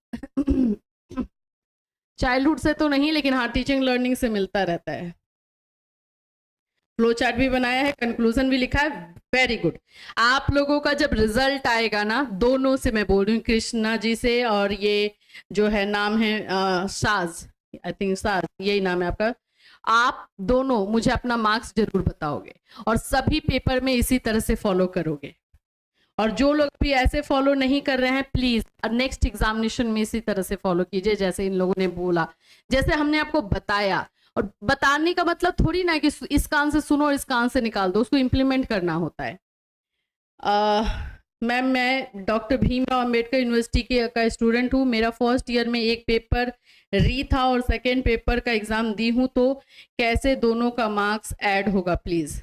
चाइल्डहुड से तो नहीं, लेकिन हाँ, टीचिंग लर्निंग से मिलता रहता है। फ्लो चार्ट भी बनाया है, कंक्लूजन भी लिखा है, वेरी गुड। आप लोगों का जब रिजल्ट आएगा ना, दोनों से मैं बोल रही हूँ, कृष्णा जी से और ये जो है नाम है साज, आई थिंक साज यही नाम है आपका, आप दोनों मुझे अपना मार्क्स जरूर बताओगे और सभी पेपर में इसी तरह से फॉलो करोगे। और जो लोग भी ऐसे फॉलो नहीं कर रहे हैं, प्लीज नेक्स्ट एग्जामिनेशन में इसी तरह से फॉलो कीजिए जैसे इन लोगों ने बोला, जैसे हमने आपको बताया। और बताने का मतलब थोड़ी ना कि इस कान से सुनो और इस कान से निकाल दो, उसको इम्प्लीमेंट करना होता है। मैम, मैं डॉक्टर भीमराव अंबेडकर यूनिवर्सिटी का स्टूडेंट हूँ। मेरा फर्स्ट ईयर में एक पेपर री था और सेकेंड पेपर का एग्जाम दी हूँ, तो कैसे दोनों का मार्क्स ऐड होगा प्लीज?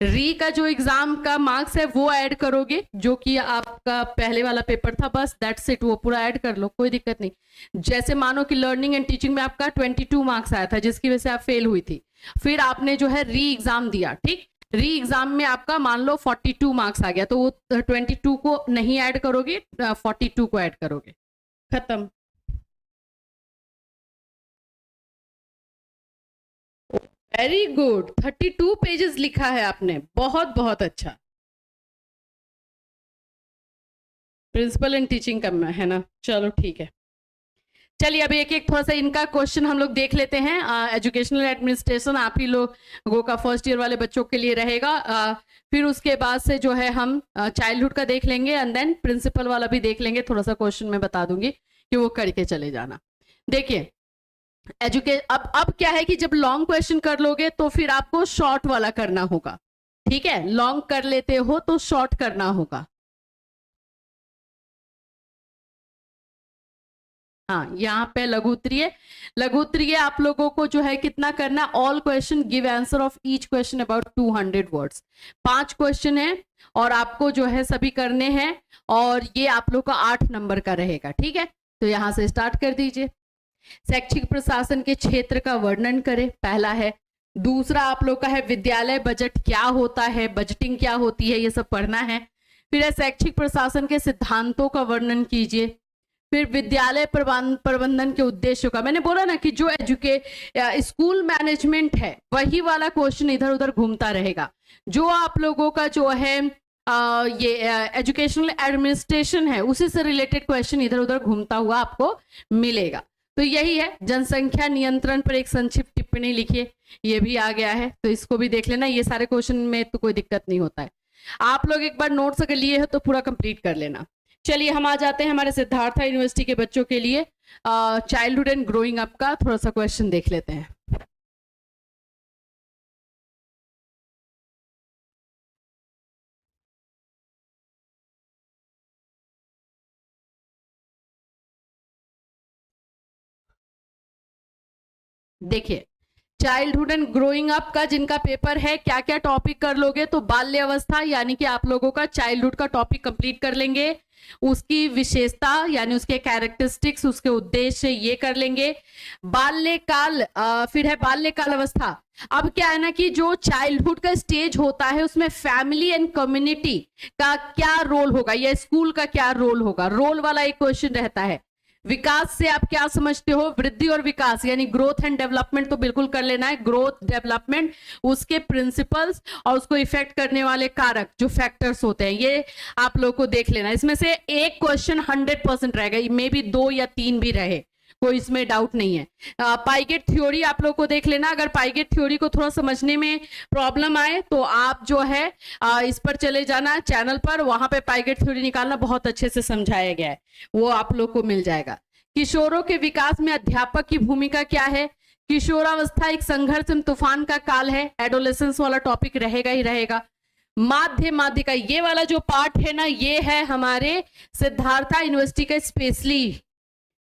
री का जो एग्जाम का मार्क्स है वो ऐड करोगे, जो कि आपका पहले वाला पेपर था, बस दैट्स इट, वो पूरा ऐड कर लो, कोई दिक्कत नहीं। जैसे मानो कि लर्निंग एंड टीचिंग में आपका 22 मार्क्स आया था जिसकी वजह से आप फेल हुई थी, फिर आपने जो है री एग्जाम दिया, ठीक, री एग्जाम में आपका मान लो 42 मार्क्स आ गया, तो वो 22 को नहीं ऐड करोगे, 42 को ऐड करोगे, खत्म। वेरी गुड, 32 पेजेस लिखा है आपने, बहुत बहुत अच्छा। प्रिंसिपल एंड टीचिंग का है ना? चलो ठीक है। चलिए, अब एक एक थोड़ा सा इनका क्वेश्चन हम लोग देख लेते हैं। एजुकेशनल एडमिनिस्ट्रेशन आप ही लोगों का फर्स्ट ईयर वाले बच्चों के लिए रहेगा। फिर उसके बाद से जो है हम चाइल्डहुड का देख लेंगे एंड देन प्रिंसिपल वाला भी देख लेंगे। थोड़ा सा क्वेश्चन मैं बता दूंगी कि वो करके चले जाना। देखिए, अब क्या है कि जब लॉन्ग क्वेश्चन कर लोगे तो फिर आपको शॉर्ट वाला करना होगा, ठीक है? लॉन्ग कर लेते हो तो शॉर्ट करना होगा। हाँ, यहाँ पे लघु उत्तरीय, लघु उत्तरीय आप लोगों को जो है कितना करना? All question give answer of each question about 200 words. 5 question है और आपको जो है सभी करने हैं, और ये आप लोग का 8 नंबर का रहेगा, ठीक है? तो यहाँ से स्टार्ट कर दीजिए। शैक्षिक प्रशासन के क्षेत्र का वर्णन करें, पहला है। दूसरा आप लोग का है विद्यालय बजट क्या होता है, बजटिंग क्या होती है, ये सब पढ़ना है। फिर है शैक्षिक प्रशासन के सिद्धांतों का वर्णन कीजिए। फिर विद्यालय प्रबंधन के उद्देश्यों का, मैंने बोला ना कि जो स्कूल मैनेजमेंट है वही वाला क्वेश्चन इधर उधर घूमता रहेगा। जो आप लोगों का जो है ये एजुकेशनल एडमिनिस्ट्रेशन है उसी से रिलेटेड क्वेश्चन इधर उधर घूमता हुआ आपको मिलेगा। तो यही है, जनसंख्या नियंत्रण पर एक संक्षिप्त टिप्पणी लिखिए, ये भी आ गया है, तो इसको भी देख लेना। ये सारे क्वेश्चन में तो कोई दिक्कत नहीं होता है। आप लोग एक बार नोट्स अगर लिए हो तो पूरा कंप्लीट कर लेना। चलिए, हम आ जाते हैं हमारे सिद्धार्थ यूनिवर्सिटी के बच्चों के लिए चाइल्डहुड एंड ग्रोइंग अप का थोड़ा सा क्वेश्चन देख लेते हैं। देखिए, चाइल्डहुड एंड ग्रोइंग अप का जिनका पेपर है, क्या क्या टॉपिक कर लोगे? तो बाल्य अवस्था, यानी कि आप लोगों का चाइल्डहुड का टॉपिक कंप्लीट कर लेंगे। उसकी विशेषता यानी उसके कैरेक्टरिस्टिक्स, उसके उद्देश्य, ये कर लेंगे। बाल्यकाल, फिर है बाल्यकाल अवस्था। अब क्या है ना कि जो चाइल्डहुड का स्टेज होता है उसमें फैमिली एंड कम्युनिटी का क्या रोल होगा या स्कूल का क्या रोल होगा, रोल वाला एक क्वेश्चन रहता है। विकास से आप क्या समझते हो? वृद्धि और विकास यानी ग्रोथ एंड डेवलपमेंट तो बिल्कुल कर लेना है। ग्रोथ, डेवलपमेंट, उसके प्रिंसिपल्स और उसको इफेक्ट करने वाले कारक जो फैक्टर्स होते हैं, ये आप लोग को देख लेना। इसमें से एक क्वेश्चन 100% रहेगा, मे बी 2 या 3 भी रहे, कोई इसमें डाउट नहीं है। पाइगेट थ्योरी आप लोग को देख लेना। अगर पाइगेट थ्योरी को थोड़ा समझने में प्रॉब्लम आए तो आप जो है इस पर चले जाना चैनल पर, वहां पे पाइगेट थ्योरी निकालना बहुत अच्छे से समझाया गया है, वो आप लोग को मिल जाएगा। किशोरों के विकास में अध्यापक की भूमिका क्या है? किशोरावस्था एक संघर्ष एवं तूफान का काल है, एडोलेसेंस वाला टॉपिक रहेगा ही रहेगा। माध्य माध्यिका, ये वाला जो पार्ट है ना, ये है हमारे सिद्धार्था यूनिवर्सिटी का स्पेशली,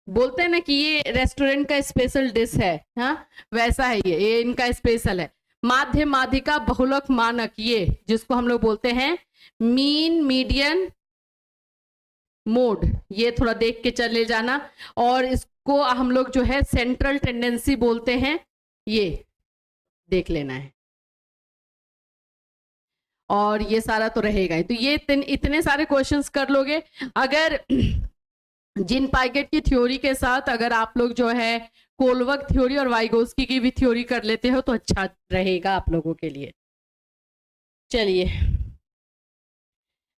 बोलते हैं ना कि ये रेस्टोरेंट का स्पेशल डिश है, हाँ वैसा है ये इनका स्पेशल है। माध्य माध्यिका बहुलक मानक, ये जिसको हम लोग बोलते हैं मीन मीडियन मोड, ये थोड़ा देख के चले जाना। और इसको हम लोग जो है सेंट्रल टेंडेंसी बोलते हैं, ये देख लेना है। और ये सारा तो रहेगा ही, तो ये इतने सारे क्वेश्चंस कर लोगे। अगर जिन पाइगेट की थ्योरी के साथ अगर आप लोग जो है कोलवर्ग थ्योरी और वाइगोस्की की भी थ्योरी कर लेते हो तो अच्छा रहेगा आप लोगों के लिए। चलिए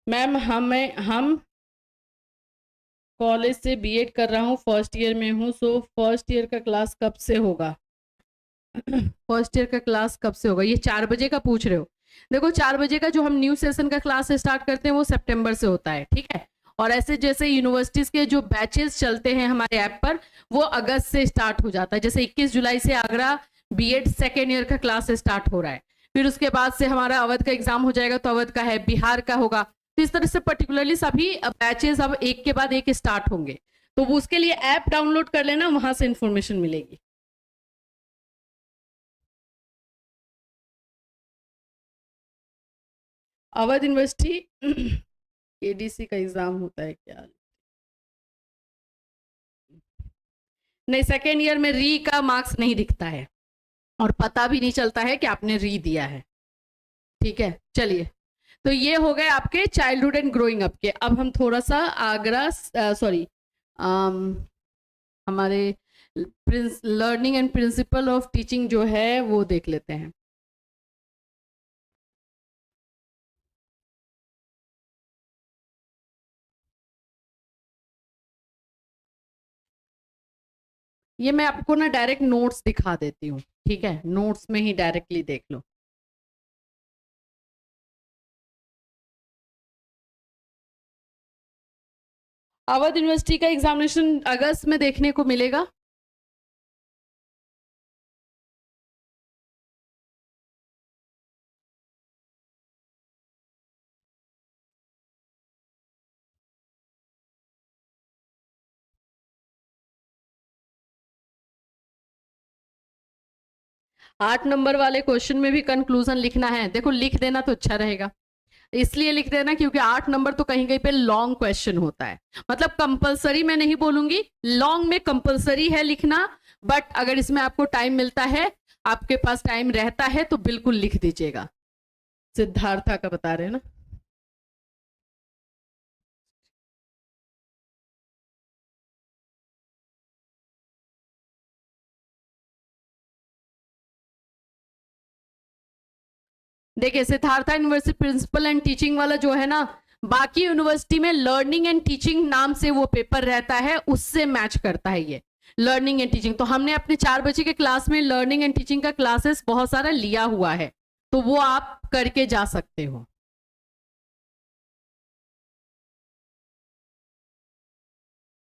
मैम, हम कॉलेज से बीएड कर रहा हूँ, फर्स्ट ईयर में हूँ, सो फर्स्ट ईयर का क्लास कब से होगा? फर्स्ट ईयर का क्लास कब से होगा? ये 4 बजे का पूछ रहे हो। देखो 4 बजे का जो हम न्यू सेशन का क्लास स्टार्ट करते हैं वो सितंबर से होता है, ठीक है। और ऐसे जैसे यूनिवर्सिटीज के जो बैचेस चलते हैं हमारे ऐप पर, वो अगस्त से स्टार्ट हो जाता है। जैसे 21 जुलाई से आगरा बीएड सेकेंड ईयर का क्लास स्टार्ट हो रहा है, फिर उसके बाद से हमारा अवध का एग्जाम हो जाएगा, तो अवध का है, बिहार का होगा। तो इस तरह से पर्टिकुलरली सभी बैचेस अब एक के बाद एक स्टार्ट होंगे, तो वो उसके लिए ऐप डाउनलोड कर लेना, वहां से इंफॉर्मेशन मिलेगी। अवध यूनिवर्सिटी एडीसी का एग्जाम होता है क्या? नहीं, सेकेंड ईयर में री का मार्क्स नहीं दिखता है और पता भी नहीं चलता है कि आपने री दिया है, ठीक है। चलिए, तो ये हो गए आपके चाइल्डहुड एंड ग्रोइंग अप के। अब हम थोड़ा सा आगरा हमारे learning and principle of teaching जो है वो देख लेते हैं। ये मैं आपको ना डायरेक्ट नोट्स दिखा देती हूँ, ठीक है, नोट्स में ही डायरेक्टली देख लो। अवध यूनिवर्सिटी का एग्जामिनेशन अगस्त में देखने को मिलेगा। आठ नंबर वाले क्वेश्चन में भी कंक्लूजन लिखना है। देखो लिख देना तो अच्छा रहेगा, इसलिए लिख देना क्योंकि 8 नंबर तो कहीं कहीं पे लॉन्ग क्वेश्चन होता है। मतलब कंपलसरी मैं नहीं बोलूंगी, लॉन्ग में कंपलसरी है लिखना, बट अगर इसमें आपको टाइम मिलता है, आपके पास टाइम रहता है, तो बिल्कुल लिख दीजिएगा। सिद्धार्था का बता रहे हैं ना। देखिए Siddhartha university principle and teaching वाला जो है ना, बाकी यूनिवर्सिटी में लर्निंग एंड टीचिंग नाम से वो पेपर रहता है, उससे मैच करता है ये लर्निंग एंड टीचिंग। तो हमने अपने 4 बजे के क्लास में लर्निंग एंड टीचिंग का क्लासेस बहुत सारा लिया हुआ है, तो वो आप करके जा सकते हो।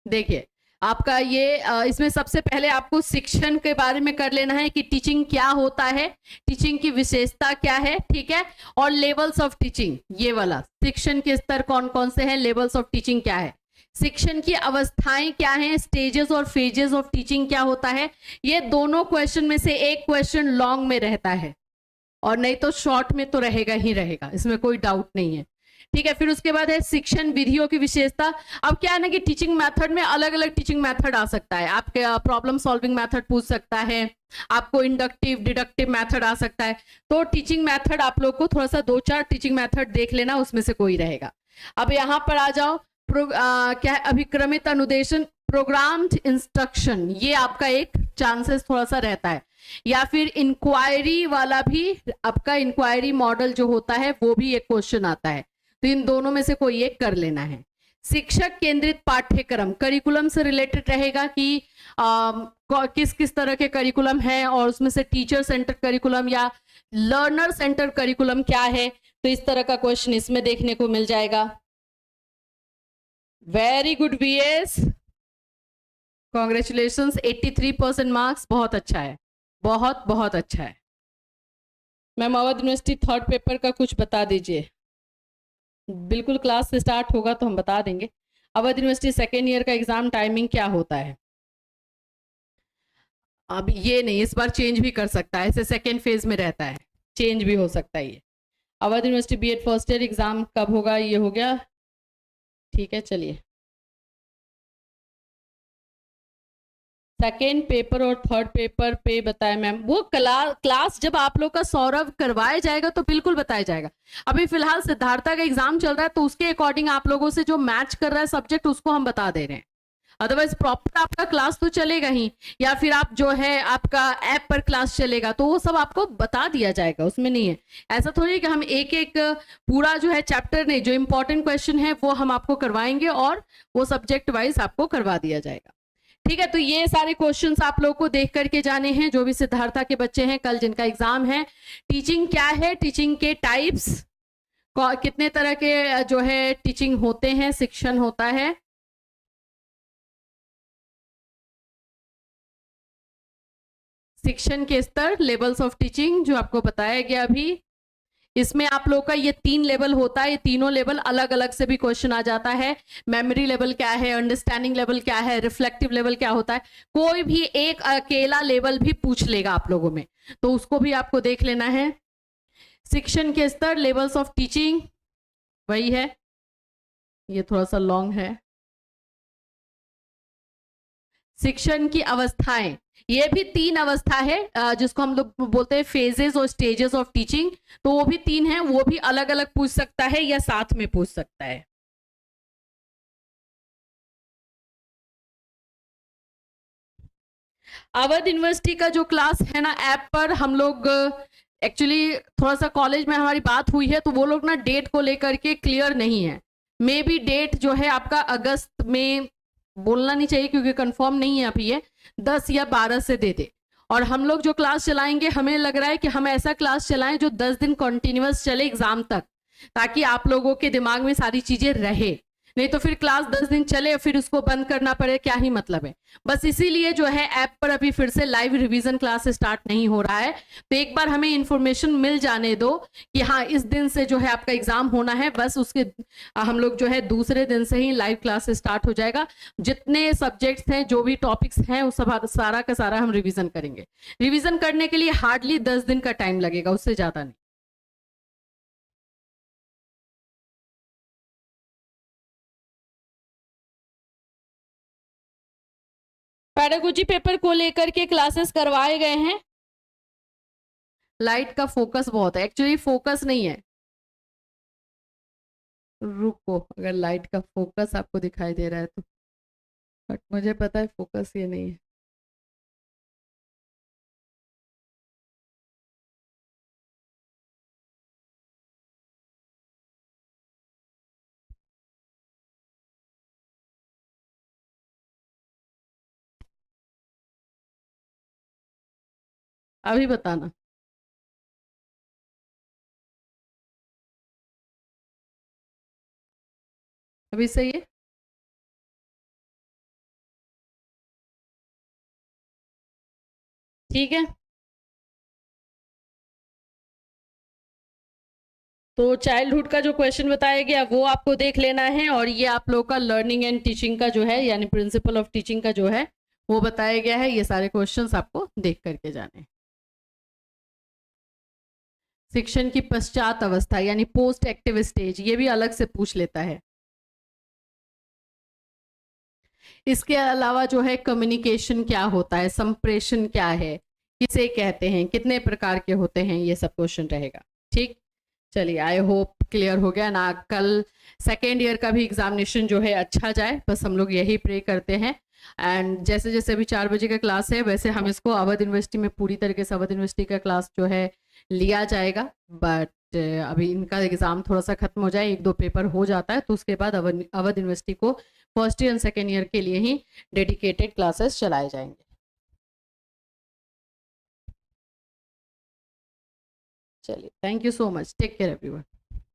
देखिए आपका ये इसमें सबसे पहले आपको शिक्षण के बारे में कर लेना है कि टीचिंग क्या होता है, टीचिंग की विशेषता क्या है, ठीक है, और लेवल्स ऑफ टीचिंग, ये वाला शिक्षण के स्तर कौन कौन से हैं, लेवल्स ऑफ टीचिंग क्या है, शिक्षण की अवस्थाएं क्या हैं, स्टेजेस और फेजेस ऑफ टीचिंग क्या होता है। ये दोनों क्वेश्चन में से एक क्वेश्चन लॉन्ग में रहता है और नहीं तो शॉर्ट में तो रहेगा ही रहेगा, इसमें कोई डाउट नहीं है। ठीक है, फिर उसके बाद है शिक्षण विधियों की विशेषता। अब क्या है ना कि टीचिंग मेथड में अलग अलग टीचिंग मेथड आ सकता है, आपके प्रॉब्लम सॉल्विंग मेथड पूछ सकता है, आपको इंडक्टिव डिडक्टिव मेथड आ सकता है। तो टीचिंग मेथड आप लोग को थोड़ा सा 2-4 टीचिंग मेथड देख लेना, उसमें से कोई रहेगा। अब यहाँ पर आ जाओ, क्या है, अभिक्रमित अनुदेशन, प्रोग्राम्ड इंस्ट्रक्शन, ये आपका एक चांसेस थोड़ा सा रहता है, या फिर इंक्वायरी वाला भी आपका, इंक्वायरी मॉडल जो होता है वो भी एक क्वेश्चन आता है, तो इन दोनों में से कोई एक कर लेना है। शिक्षक केंद्रित पाठ्यक्रम, करिकुलम से रिलेटेड रहेगा कि किस किस तरह के करिकुलम है, और उसमें से टीचर सेंटर करिकुलम या लर्नर सेंटर करिकुलम क्या है, तो इस तरह का क्वेश्चन इसमें देखने को मिल जाएगा। Very good VS, congratulations, 83% marks, बहुत अच्छा है, बहुत बहुत अच्छा है। Ma'am Awadh university third paper का कुछ बता दीजिए। बिल्कुल, क्लास से स्टार्ट होगा तो हम बता देंगे। अवध यूनिवर्सिटी सेकेंड ईयर का एग्जाम टाइमिंग क्या होता है? अब ये नहीं, इस बार चेंज भी कर सकता है, ऐसे सेकेंड फेज में रहता है, चेंज भी हो सकता है ये। Awadh university BEd first year exam कब होगा? ये हो गया, ठीक है, चलिए। सेकेंड पेपर और थर्ड पेपर पे बताया मैम, वो क्लास जब आप लोग का सौरभ करवाया जाएगा तो बिल्कुल बताया जाएगा। अभी फिलहाल सिद्धार्था का एग्जाम चल रहा है, तो उसके अकॉर्डिंग आप लोगों से जो मैच कर रहा है सब्जेक्ट, उसको हम बता दे रहे हैं। अदरवाइज प्रॉपर आपका क्लास तो चलेगा ही, या फिर आप जो है आपका ऐप पर क्लास चलेगा, तो वो सब आपको बता दिया जाएगा, उसमें नहीं है। ऐसा थोड़ी है कि हम एक एक पूरा जो है चैप्टर नहीं, जो इंपॉर्टेंट क्वेश्चन है वो हम आपको करवाएंगे और वो सब्जेक्ट वाइज आपको करवा दिया जाएगा। ठीक है, तो ये सारे क्वेश्चंस आप लोगों को देख करके जाने हैं, जो भी सिद्धार्था के बच्चे हैं कल जिनका एग्जाम है। टीचिंग क्या है, टीचिंग के टाइप्स, कितने तरह के जो है टीचिंग होते हैं, शिक्षण होता है। शिक्षण के स्तर, लेवल्स ऑफ टीचिंग, जो आपको बताया गया अभी। इसमें आप लोग का ये 3 लेवल होता है, ये तीनों लेवल अलग अलग से भी क्वेश्चन आ जाता है। मेमोरी लेवल क्या है, अंडरस्टैंडिंग लेवल क्या है, रिफ्लेक्टिव लेवल क्या होता है, कोई भी एक अकेला लेवल भी पूछ लेगा आप लोगों में, तो उसको भी आपको देख लेना है। शिक्षण के स्तर, लेवल्स ऑफ टीचिंग, वही है, ये थोड़ा सा लॉन्ग है। शिक्षण की अवस्थाएं, ये भी 3 अवस्था है, जिसको हम लोग बोलते हैं फेजेस और स्टेजेस ऑफ टीचिंग, तो वो भी 3 है, वो भी अलग अलग पूछ सकता है या साथ में पूछ सकता है। अवध यूनिवर्सिटी का जो क्लास है ना ऐप पर, हम लोग एक्चुअली थोड़ा सा कॉलेज में हमारी बात हुई है, तो वो लोग ना डेट को लेकर के क्लियर नहीं है। मे बी डेट जो है आपका अगस्त में, बोलना नहीं चाहिए क्योंकि कंफर्म नहीं है अभी, ये 10 या 12 से दे दे। और हम लोग जो क्लास चलाएंगे, हमें लग रहा है कि हम ऐसा क्लास चलाएं जो 10 दिन कंटिन्यूअस चले एग्जाम तक, ताकि आप लोगों के दिमाग में सारी चीजें रहे। नहीं तो फिर क्लास 10 दिन चले फिर उसको बंद करना पड़े, क्या ही मतलब है। बस इसीलिए जो है ऐप पर अभी फिर से लाइव रिवीजन क्लास स्टार्ट नहीं हो रहा है, तो एक बार हमें इंफॉर्मेशन मिल जाने दो कि हाँ इस दिन से जो है आपका एग्जाम होना है, बस उसके हम लोग जो है दूसरे दिन से ही लाइव क्लास स्टार्ट हो जाएगा। जितने सब्जेक्ट्स हैं, जो भी टॉपिक्स हैं, उस सब सारा का सारा हम रिविजन करेंगे। रिविजन करने के लिए हार्डली 10 दिन का टाइम लगेगा, उससे ज्यादा नहीं। पैडागोजी पेपर को लेकर के क्लासेस करवाए गए हैं। लाइट का फोकस बहुत है, एक्चुअली फोकस नहीं है, रुको, अगर लाइट का फोकस आपको दिखाई दे रहा है तो, बट मुझे पता है फोकस ये नहीं है। अभी बताना। अभी सही है। ठीक है, तो चाइल्डहुड का जो क्वेश्चन बताया गया वो आपको देख लेना है, और ये आप लोग का लर्निंग एंड टीचिंग का जो है, यानी प्रिंसिपल ऑफ टीचिंग का जो है वो बताया गया है। ये सारे क्वेश्चंस आपको देख करके जाने हैं। शिक्षण की पश्चात अवस्था यानी पोस्ट एक्टिव स्टेज, ये भी अलग से पूछ लेता है। इसके अलावा जो है कम्युनिकेशन क्या होता है, संप्रेषण क्या है, किसे कहते हैं, कितने प्रकार के होते हैं, ये सब क्वेश्चन रहेगा। ठीक, चलिए आई होप क्लियर हो गया ना। कल सेकेंड ईयर का भी एग्जामिनेशन जो है अच्छा जाए, बस हम लोग यही प्रे करते हैं। एंड जैसे जैसे अभी 4 बजे का क्लास है, वैसे हम इसको अवध यूनिवर्सिटी में पूरी तरीके से अवध यूनिवर्सिटी का क्लास जो है लिया जाएगा। बट अभी इनका एग्जाम थोड़ा सा खत्म हो जाए, 1-2 पेपर हो जाता है, तो उसके बाद अवध यूनिवर्सिटी को first year and second year के लिए ही डेडिकेटेड क्लासेस चलाए जाएंगे। चलिए, thank you so much, take care everyone.